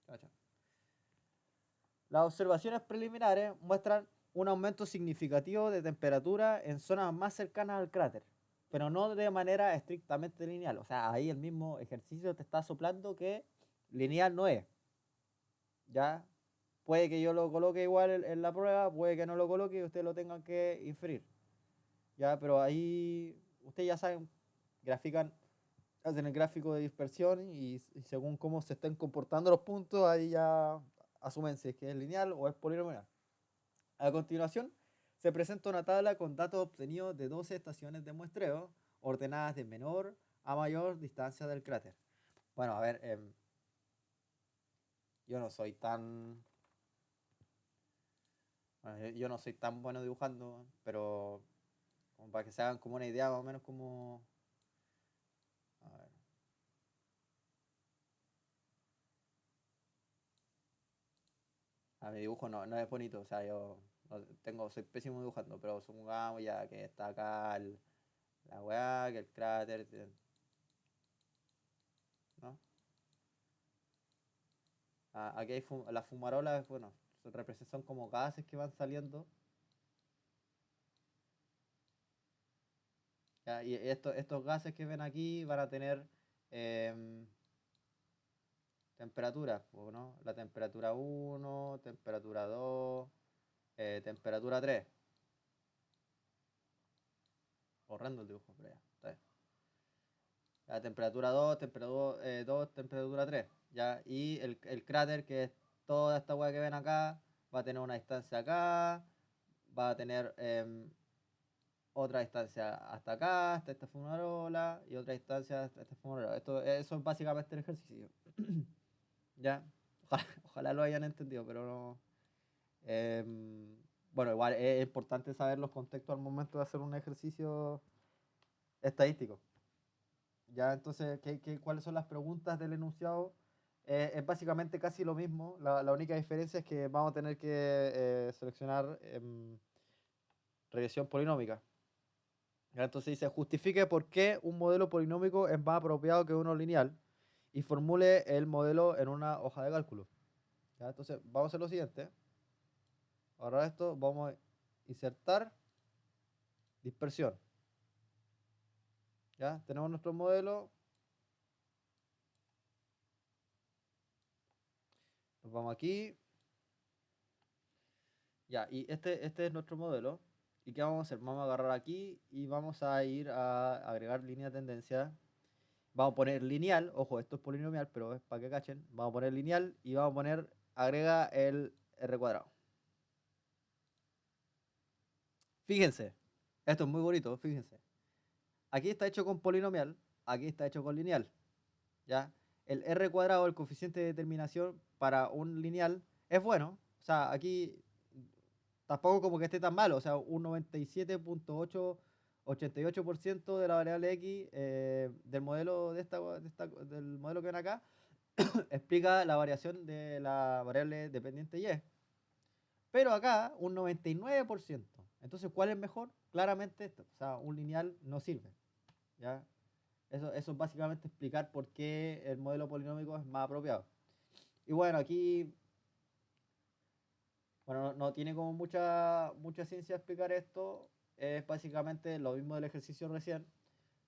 Cacha. Las observaciones preliminares muestran un aumento significativo de temperatura en zonas más cercanas al cráter, pero no de manera estrictamente lineal. O sea, ahí el mismo ejercicio te está soplando que lineal no es. ¿Ya? Puede que yo lo coloque igual en la prueba, puede que no lo coloque y ustedes lo tengan que inferir. ¿Ya? Pero ahí ustedes ya saben, grafican, hacen el gráfico de dispersión y según cómo se estén comportando los puntos, ahí ya asumen si es que es lineal o es polinomial. A continuación, se presenta una tabla con datos obtenidos de 12 estaciones de muestreo, ordenadas de menor a mayor distancia del cráter. Bueno, a ver, yo no soy tan... Bueno, yo no soy tan bueno dibujando, pero como para que se hagan como una idea más o menos como... A ver, a mi dibujo no es bonito, o sea, yo soy pésimo dibujando, pero supongamos ya que está acá la weá, que el cráter, ¿no? Aquí hay las fumarolas, bueno, son como gases que van saliendo. ¿Ya? Y estos gases que ven aquí van a tener em, temperaturas, ¿no? La temperatura 1, temperatura 2, temperatura 3. Horrendo el dibujo, pero ya, está bien. La temperatura 2, temperatura 3. ¿Ya? Y el cráter, que es toda esta hueá que ven acá, va a tener una distancia acá, va a tener otra distancia hasta acá, hasta esta fumarola, y otra distancia hasta esta fumarola. Eso es básicamente el ejercicio. ¿Ya? Ojalá lo hayan entendido, pero no. Bueno, igual es importante saber los contextos al momento de hacer un ejercicio estadístico. ¿Ya? Entonces, cuáles son las preguntas del enunciado? Es básicamente casi lo mismo. La única diferencia es que vamos a tener que seleccionar regresión polinómica. ¿Ya? Entonces dice, justifique por qué un modelo polinómico es más apropiado que uno lineal y formule el modelo en una hoja de cálculo. ¿Ya? Entonces, vamos a hacer lo siguiente. Ahora esto, vamos a insertar dispersión. ¿Ya? Tenemos nuestro modelo. Nos vamos aquí. Ya, y este es nuestro modelo. ¿Y qué vamos a hacer? Vamos a agarrar aquí y vamos a ir a agregar línea de tendencia. Vamos a poner lineal. Ojo, esto es polinomial, pero es para que cachen. Vamos a poner lineal y vamos a poner, agrega el R cuadrado. Fíjense, esto es muy bonito, fíjense. Aquí está hecho con polinomial, aquí está hecho con lineal. ¿Ya? El R cuadrado, el coeficiente de determinación para un lineal, es bueno. O sea, aquí tampoco como que esté tan malo. O sea, un 97.88% de la variable X del modelo del modelo que ven acá explica la variación de la variable dependiente Y. Pero acá un 99%. Entonces, ¿cuál es mejor? Claramente esto. O sea, un lineal no sirve. ¿Ya? Eso es básicamente explicar por qué el modelo polinómico es más apropiado. Y bueno, aquí, bueno, no tiene como mucha ciencia explicar esto. Es básicamente lo mismo del ejercicio recién.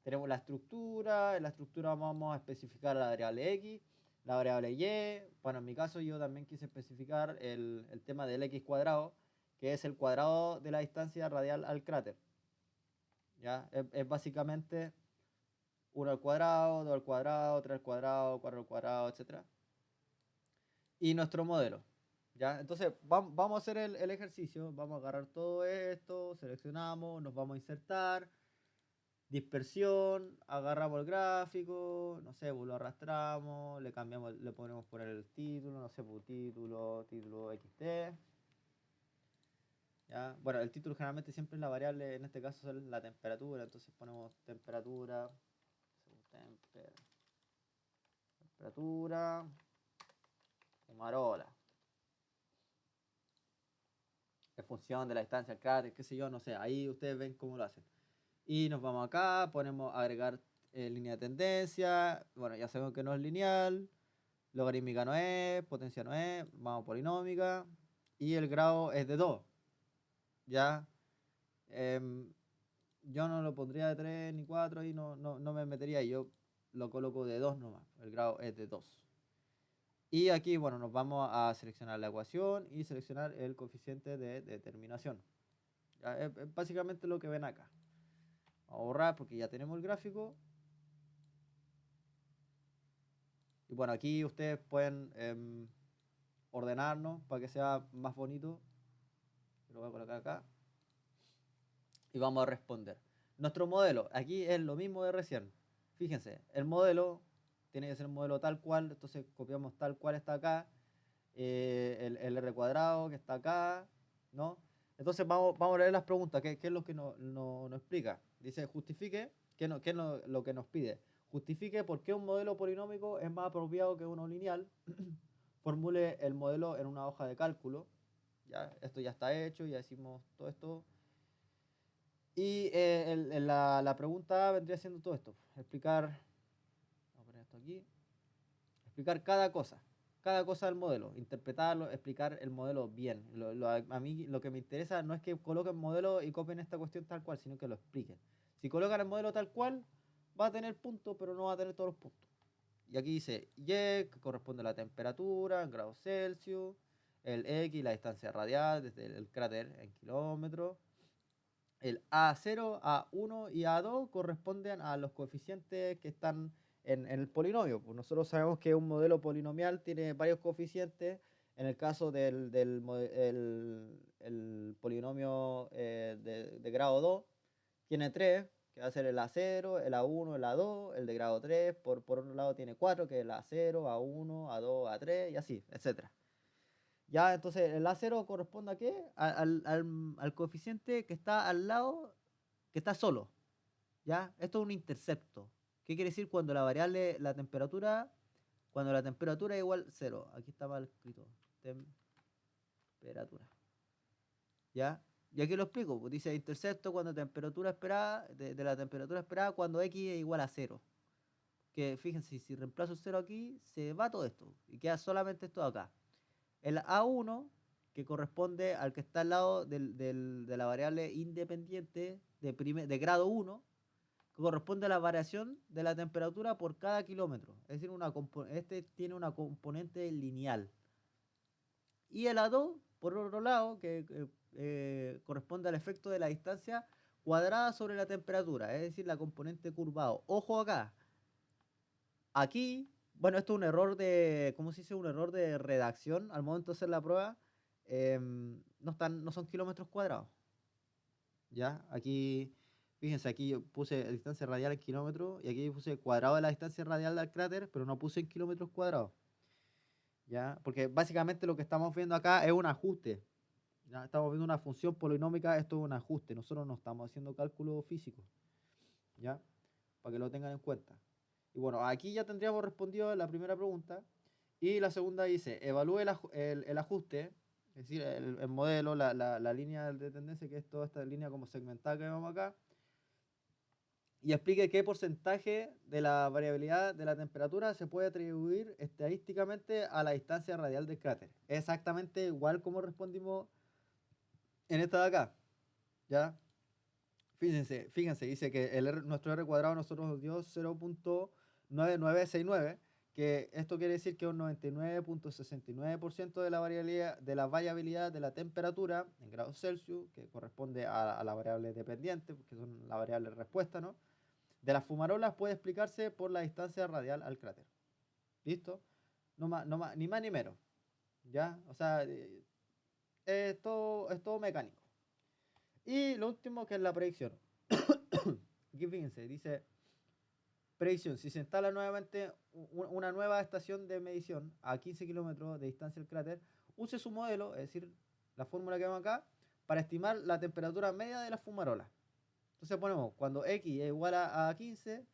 Tenemos la estructura. En la estructura vamos a especificar la variable X, la variable Y. Bueno, en mi caso yo también quise especificar el tema del X cuadrado, que es el cuadrado de la distancia radial al cráter. ¿Ya? Es básicamente 1 al cuadrado, 2 al cuadrado, 3 al cuadrado, 4 al cuadrado, etc. Y nuestro modelo. ¿Ya? Entonces vamos a hacer el ejercicio, vamos a agarrar todo esto, seleccionamos, nos vamos a insertar, dispersión, agarramos el gráfico, no sé, pues lo arrastramos, le cambiamos, le ponemos poner el título, no sé, pues título XT. ¿Ya? Bueno, el título generalmente siempre es la variable, en este caso es la temperatura, entonces ponemos temperatura, temperatura, fumarola, en función de la distancia al cráter, qué sé yo, no sé, ahí ustedes ven cómo lo hacen. Y nos vamos acá, ponemos agregar línea de tendencia, bueno, ya sabemos que no es lineal, logarítmica no es, potencia no es, vamos a polinómica, y el grado es de 2, ¿ya? Em, yo no lo pondría de 3 ni 4 y no me metería, yo lo coloco de 2 nomás, el grado es de 2. Y aquí, bueno, nos vamos a seleccionar la ecuación y seleccionar el coeficiente de determinación. Ya, es básicamente lo que ven acá. Vamos a borrar porque ya tenemos el gráfico. Y bueno, aquí ustedes pueden ordenarnos para que sea más bonito. Lo voy a colocar acá. Y vamos a responder. Nuestro modelo, aquí es lo mismo de recién. Fíjense, el modelo tiene que ser un modelo tal cual, entonces copiamos tal cual está acá, el r cuadrado que está acá, ¿no? Entonces vamos a leer las preguntas, ¿qué es lo que nos explica? Dice, justifique, ¿qué es lo que nos pide? Justifique por qué un modelo polinómico es más apropiado que uno lineal. Formule el modelo en una hoja de cálculo. Ya, esto ya está hecho, ya hicimos todo esto. Y la pregunta vendría siendo todo esto. Explicar, vamos a poner esto aquí, explicar cada cosa del modelo, interpretarlo, explicar el modelo bien. A mí lo que me interesa no es que coloquen modelo y copien esta cuestión tal cual, sino que lo expliquen. Si colocan el modelo tal cual, va a tener puntos, pero no va a tener todos los puntos. Y aquí dice Y, que corresponde a la temperatura en grados Celsius, el X, la distancia radial desde el cráter en kilómetros. El A0, A1 y A2 corresponden a los coeficientes que están en el polinomio. Pues nosotros sabemos que un modelo polinomial tiene varios coeficientes. En el caso el polinomio de grado 2, tiene 3, que va a ser el A0, el A1, el A2. El de grado 3, por otro lado, tiene 4, que es el A0, A1, A2, A3 y así, etcétera. Ya, entonces el A0 corresponde a qué? Al coeficiente que está al lado, que está solo. ¿Ya? Esto es un intercepto. ¿Qué quiere decir cuando la variable, cuando la temperatura es igual a 0? Aquí está mal escrito. Temperatura. ¿Ya? Y aquí lo explico. Pues dice intercepto cuando temperatura esperada, de la temperatura esperada cuando X es igual a 0. Que fíjense, si reemplazo 0 aquí, se va todo esto. Y queda solamente esto de acá. El A1, que corresponde al que está al lado de la variable independiente de grado 1, que corresponde a la variación de la temperatura por cada kilómetro. Es decir, este tiene una componente lineal. Y el A2, por otro lado, que corresponde al efecto de la distancia cuadrada sobre la temperatura, es decir, la componente curvado. Ojo acá, aquí, bueno, esto es un error ¿cómo se dice? Un error de redacción al momento de hacer la prueba. No son kilómetros cuadrados. ¿Ya? Aquí, fíjense, aquí yo puse distancia radial en kilómetros y aquí puse cuadrado de la distancia radial del cráter, pero no puse en kilómetros cuadrados. ¿Ya? Porque básicamente lo que estamos viendo acá es un ajuste. ¿Ya? Estamos viendo una función polinómica, esto es un ajuste. Nosotros no estamos haciendo cálculos físicos. ¿Ya? Para que lo tengan en cuenta. Y bueno, aquí ya tendríamos respondido la primera pregunta. Y la segunda dice, evalúe el ajuste, es decir, el modelo, la línea de tendencia, que es toda esta línea como segmentada que vemos acá, y explique qué porcentaje de la variabilidad de la temperatura se puede atribuir estadísticamente a la distancia radial del cráter. Es exactamente igual como respondimos en esta de acá, ¿ya? Fíjense, dice que nuestro R cuadrado nosotros nos dio 0.9969, que esto quiere decir que un 99.69% de la variabilidad de la temperatura en grados Celsius, que corresponde a la variable dependiente, que son la variable respuesta, ¿no? De las fumarolas puede explicarse por la distancia radial al cráter. ¿Listo? Ni más ni menos. ¿Ya? O sea, es todo mecánico. Y lo último que es la predicción. Aquí fíjense, dice predicción. Si se instala nuevamente una nueva estación de medición a 15 kilómetros de distancia del cráter, use su modelo, es decir, la fórmula que vemos acá, para estimar la temperatura media de la fumarola. Entonces ponemos, cuando X es igual a 15,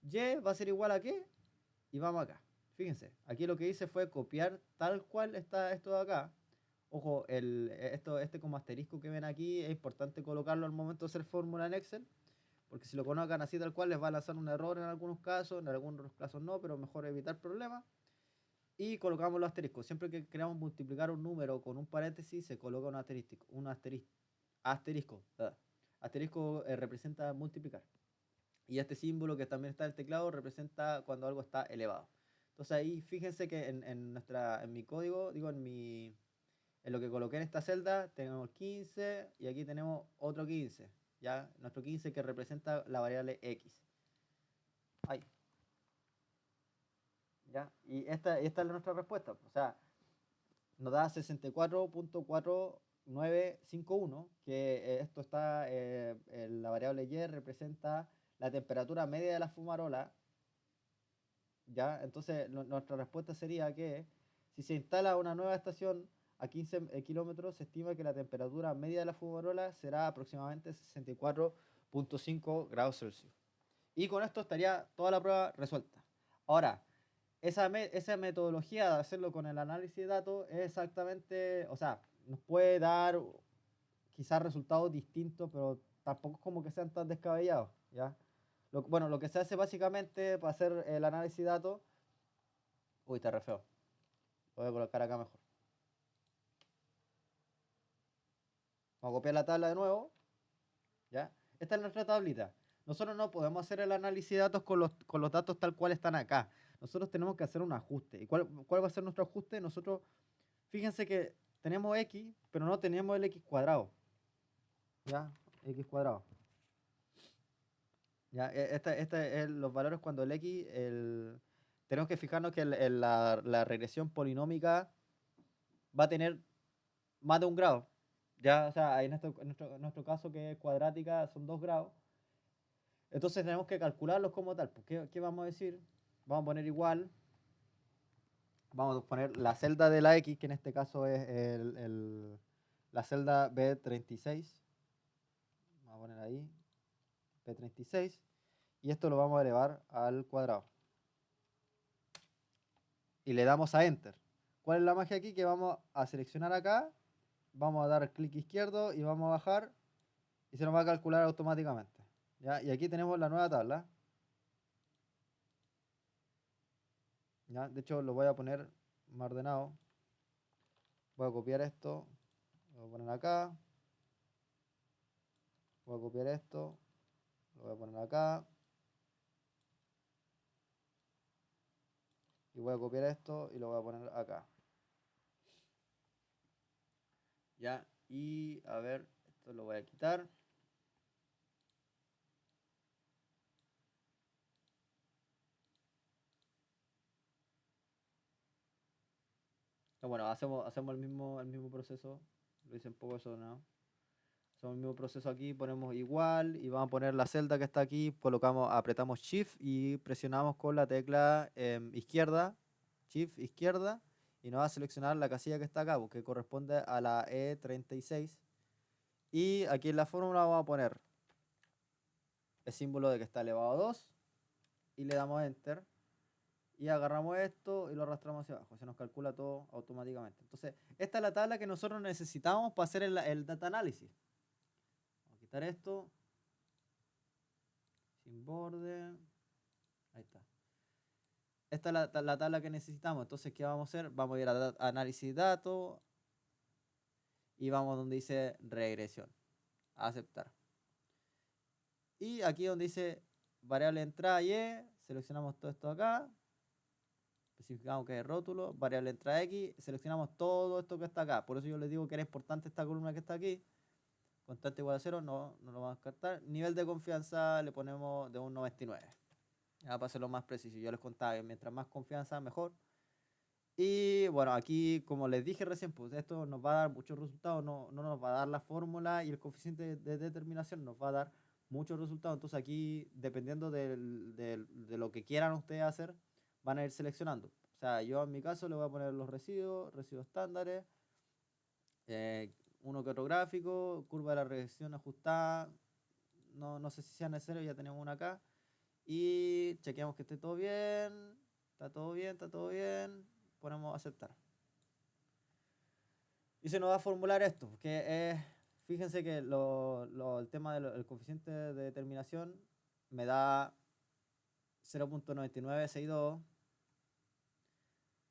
Y va a ser igual a qué, y vamos acá. Fíjense, aquí lo que hice fue copiar tal cual está esto de acá. Ojo, este como asterisco que ven aquí es importante colocarlo al momento de hacer fórmula en Excel, porque si lo colocan así tal cual les va a lanzar un error en algunos casos, en algunos casos no, pero mejor evitar problemas. Y colocamos los asteriscos. Siempre que queramos multiplicar un número con un paréntesis, se coloca asterisco. Asterisco representa multiplicar. Y este símbolo que también está en el teclado representa cuando algo está elevado. Entonces ahí fíjense que en mi código, digo, en lo que coloqué en esta celda, tenemos 15 y aquí tenemos otro 15, ¿ya? Nuestro 15 que representa la variable x. Ahí. ¿Ya? Y esta es nuestra respuesta. O sea, nos da 64.4951, que esto está, la variable y representa la temperatura media de la fumarola, ¿ya? Entonces nuestra respuesta sería que si se instala una nueva estación a 15 kilómetros, se estima que la temperatura media de la fumarola será aproximadamente 64.5 grados Celsius. Y con esto estaría toda la prueba resuelta. Ahora, esa metodología de hacerlo con el análisis de datos es exactamente, o sea, nos puede dar quizás resultados distintos, pero tampoco es como que sean tan descabellados, ¿ya? Bueno, lo que se hace básicamente para hacer el análisis de datos, uy, está re feo, lo voy a colocar acá mejor. Vamos a copiar la tabla de nuevo, ¿ya? Esta es nuestra tablita. Nosotros no podemos hacer el análisis de datos con los datos tal cual están acá. Nosotros tenemos que hacer un ajuste. ¿Y cuál va a ser nuestro ajuste? Nosotros, fíjense que tenemos x, pero no tenemos el x cuadrado. ¿Ya? X cuadrado. ¿Ya? Este es los valores cuando el x, tenemos que fijarnos que la regresión polinómica va a tener más de 1 grado. ¿Ya? O sea, en nuestro caso que es cuadrática son 2 grados. Entonces tenemos que calcularlos como tal. Pues, ¿qué vamos a decir? Vamos a poner igual. Vamos a poner la celda de la X, que en este caso es la celda B36. Vamos a poner ahí B36. Y esto lo vamos a elevar al cuadrado. Y le damos a Enter. ¿Cuál es la magia aquí? Que vamos a seleccionar acá. Vamos a dar clic izquierdo y vamos a bajar. Y se nos va a calcular automáticamente. ¿Ya? Y aquí tenemos la nueva tabla. ¿Ya? De hecho, lo voy a poner más ordenado. Voy a copiar esto. Lo voy a poner acá. Voy a copiar esto. Lo voy a poner acá. Y voy a copiar esto y lo voy a poner acá. Ya. Y a ver, esto lo voy a quitar. Bueno, hacemos el mismo proceso. Lo hice un poco desordenado. Hacemos el mismo proceso aquí, ponemos igual y vamos a poner la celda que está aquí, apretamos Shift y presionamos con la tecla izquierda, Shift izquierda, y nos va a seleccionar la casilla que está acá, que corresponde a la E36. Y aquí en la fórmula vamos a poner el símbolo de que está elevado a 2 y le damos Enter. Y agarramos esto y lo arrastramos hacia abajo. Se nos calcula todo automáticamente. Entonces, esta es la tabla que nosotros necesitamos para hacer el data análisis. Vamos a quitar esto. Sin borde. Ahí está. Esta es la tabla que necesitamos. Entonces, ¿qué vamos a hacer? Vamos a ir a análisis de datos. Y vamos donde dice regresión. A aceptar. Y aquí donde dice variable entrada y seleccionamos todo esto acá. Especificamos que es rótulo, variable entrada X, seleccionamos todo esto que está acá. Por eso yo les digo que era importante esta columna que está aquí. Constante igual a 0, no lo vamos a descartar. Nivel de confianza le ponemos de un 99. Ya, para hacerlo más preciso. Yo les contaba que mientras más confianza, mejor. Y bueno, aquí, como les dije recién, pues esto nos va a dar muchos resultados. No nos va a dar la fórmula y el coeficiente de determinación, nos va a dar muchos resultados. Entonces aquí, dependiendo de lo que quieran ustedes hacer, van a ir seleccionando. O sea, yo en mi caso le voy a poner los residuos estándares, uno que otro gráfico, curva de la regresión ajustada. No sé si sea necesario, ya tenemos una acá. Y chequeamos que esté todo bien. Está todo bien, está todo bien. Ponemos aceptar. Y se nos va a formular esto, que es, fíjense que el tema del coeficiente de determinación me da 0.9962,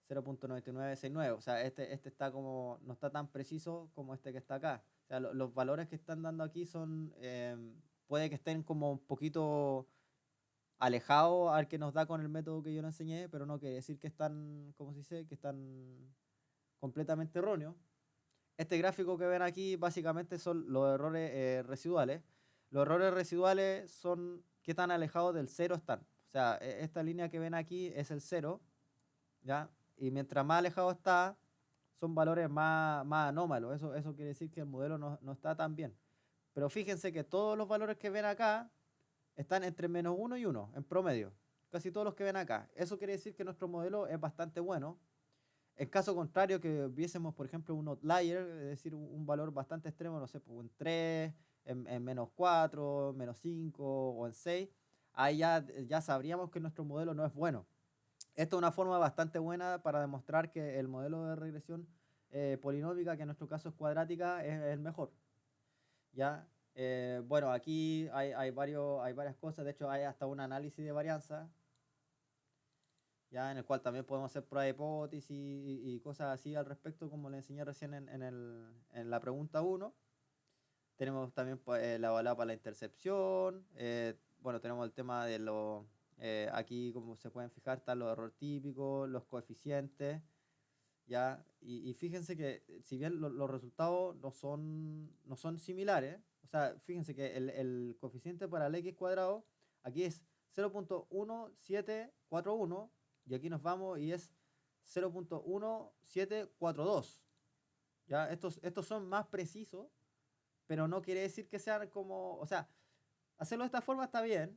0.9969. O sea, este está como, no está tan preciso como este que está acá. O sea, los valores que están dando aquí son, puede que estén como un poquito alejado al que nos da con el método que yo le enseñé, pero no quiere decir que están, ¿cómo se dice? Que están completamente erróneos. Este gráfico que ven aquí básicamente son los errores residuales. Los errores residuales son qué tan alejados del cero están. O sea, esta línea que ven aquí es el cero, ¿ya? Y mientras más alejado está, son valores más anómalos. Eso quiere decir que el modelo no está tan bien. Pero fíjense que todos los valores que ven acá están entre -1 y 1 en promedio. Casi todos los que ven acá. Eso quiere decir que nuestro modelo es bastante bueno. En caso contrario, que viésemos, por ejemplo, un outlier, es decir, un valor bastante extremo, no sé, pues en 3, en -4, -5 o en 6, ahí ya sabríamos que nuestro modelo no es bueno. Esto es una forma bastante buena para demostrar que el modelo de regresión polinómica, que en nuestro caso es cuadrática, es el mejor. ¿Ya? Bueno, aquí hay varias cosas, de hecho hay hasta un análisis de varianza, ya en el cual también podemos hacer prueba de hipótesis y cosas así al respecto, como le enseñé recién en la pregunta 1. Tenemos también pues, la evaluada para la intercepción, bueno, tenemos el tema de los, aquí como se pueden fijar, están los errores típicos, los coeficientes, ¿ya? Y fíjense que si bien los resultados no son similares, o sea, fíjense que el coeficiente para el x cuadrado aquí es 0.1741 y aquí nos vamos y es 0.1742, ¿ya? Estos son más precisos, pero no quiere decir que sean como, o sea, hacerlo de esta forma está bien,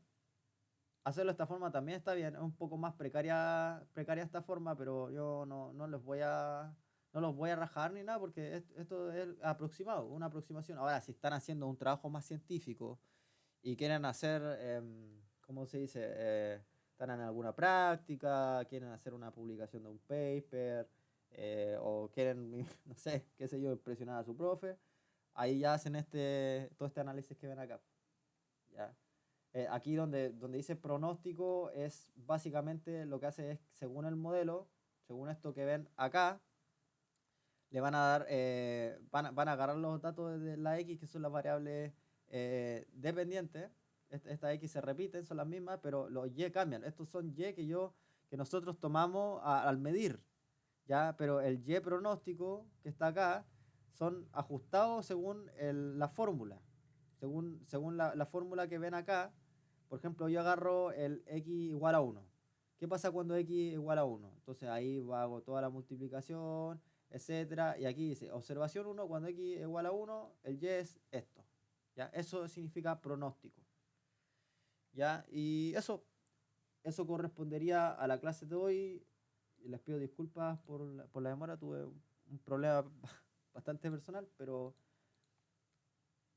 hacerlo de esta forma también está bien, es un poco más precaria esta forma, pero yo no los voy a rajar ni nada porque esto es aproximado, una aproximación. Ahora, si están haciendo un trabajo más científico y quieren hacer, ¿cómo se dice? Están en alguna práctica, quieren hacer una publicación de un paper, o quieren, no sé, qué sé yo, impresionar a su profe, ahí ya hacen todo este análisis que ven acá. ¿Ya? Aquí donde dice pronóstico es básicamente lo que hace es, según el modelo, según esto que ven acá, le van a dar, van a agarrar los datos de la X, que son las variables dependientes. Estas X se repiten, son las mismas, pero los Y cambian. Estos son Y que nosotros tomamos al medir, ¿ya? Pero el Y pronóstico que está acá son ajustados según la fórmula. Según la fórmula que ven acá, por ejemplo, yo agarro el x igual a 1. ¿Qué pasa cuando x igual a 1? Entonces ahí hago toda la multiplicación, etcétera. Y aquí dice, observación 1, cuando x igual a 1, el y es esto. ¿Ya? Eso significa pronóstico. ¿Ya? Y eso correspondería a la clase de hoy. Les pido disculpas por la demora, tuve un problema bastante personal, pero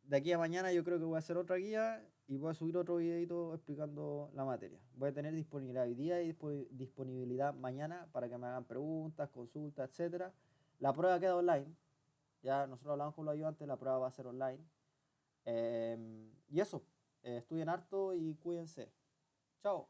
de aquí a mañana yo creo que voy a hacer otra guía y voy a subir otro videito explicando la materia. Voy a tener disponibilidad hoy día y disponibilidad mañana para que me hagan preguntas, consultas, etcétera. La prueba queda online. Ya nosotros hablamos con los ayudantes, la prueba va a ser online. Y eso, estudien harto y cuídense. Chao.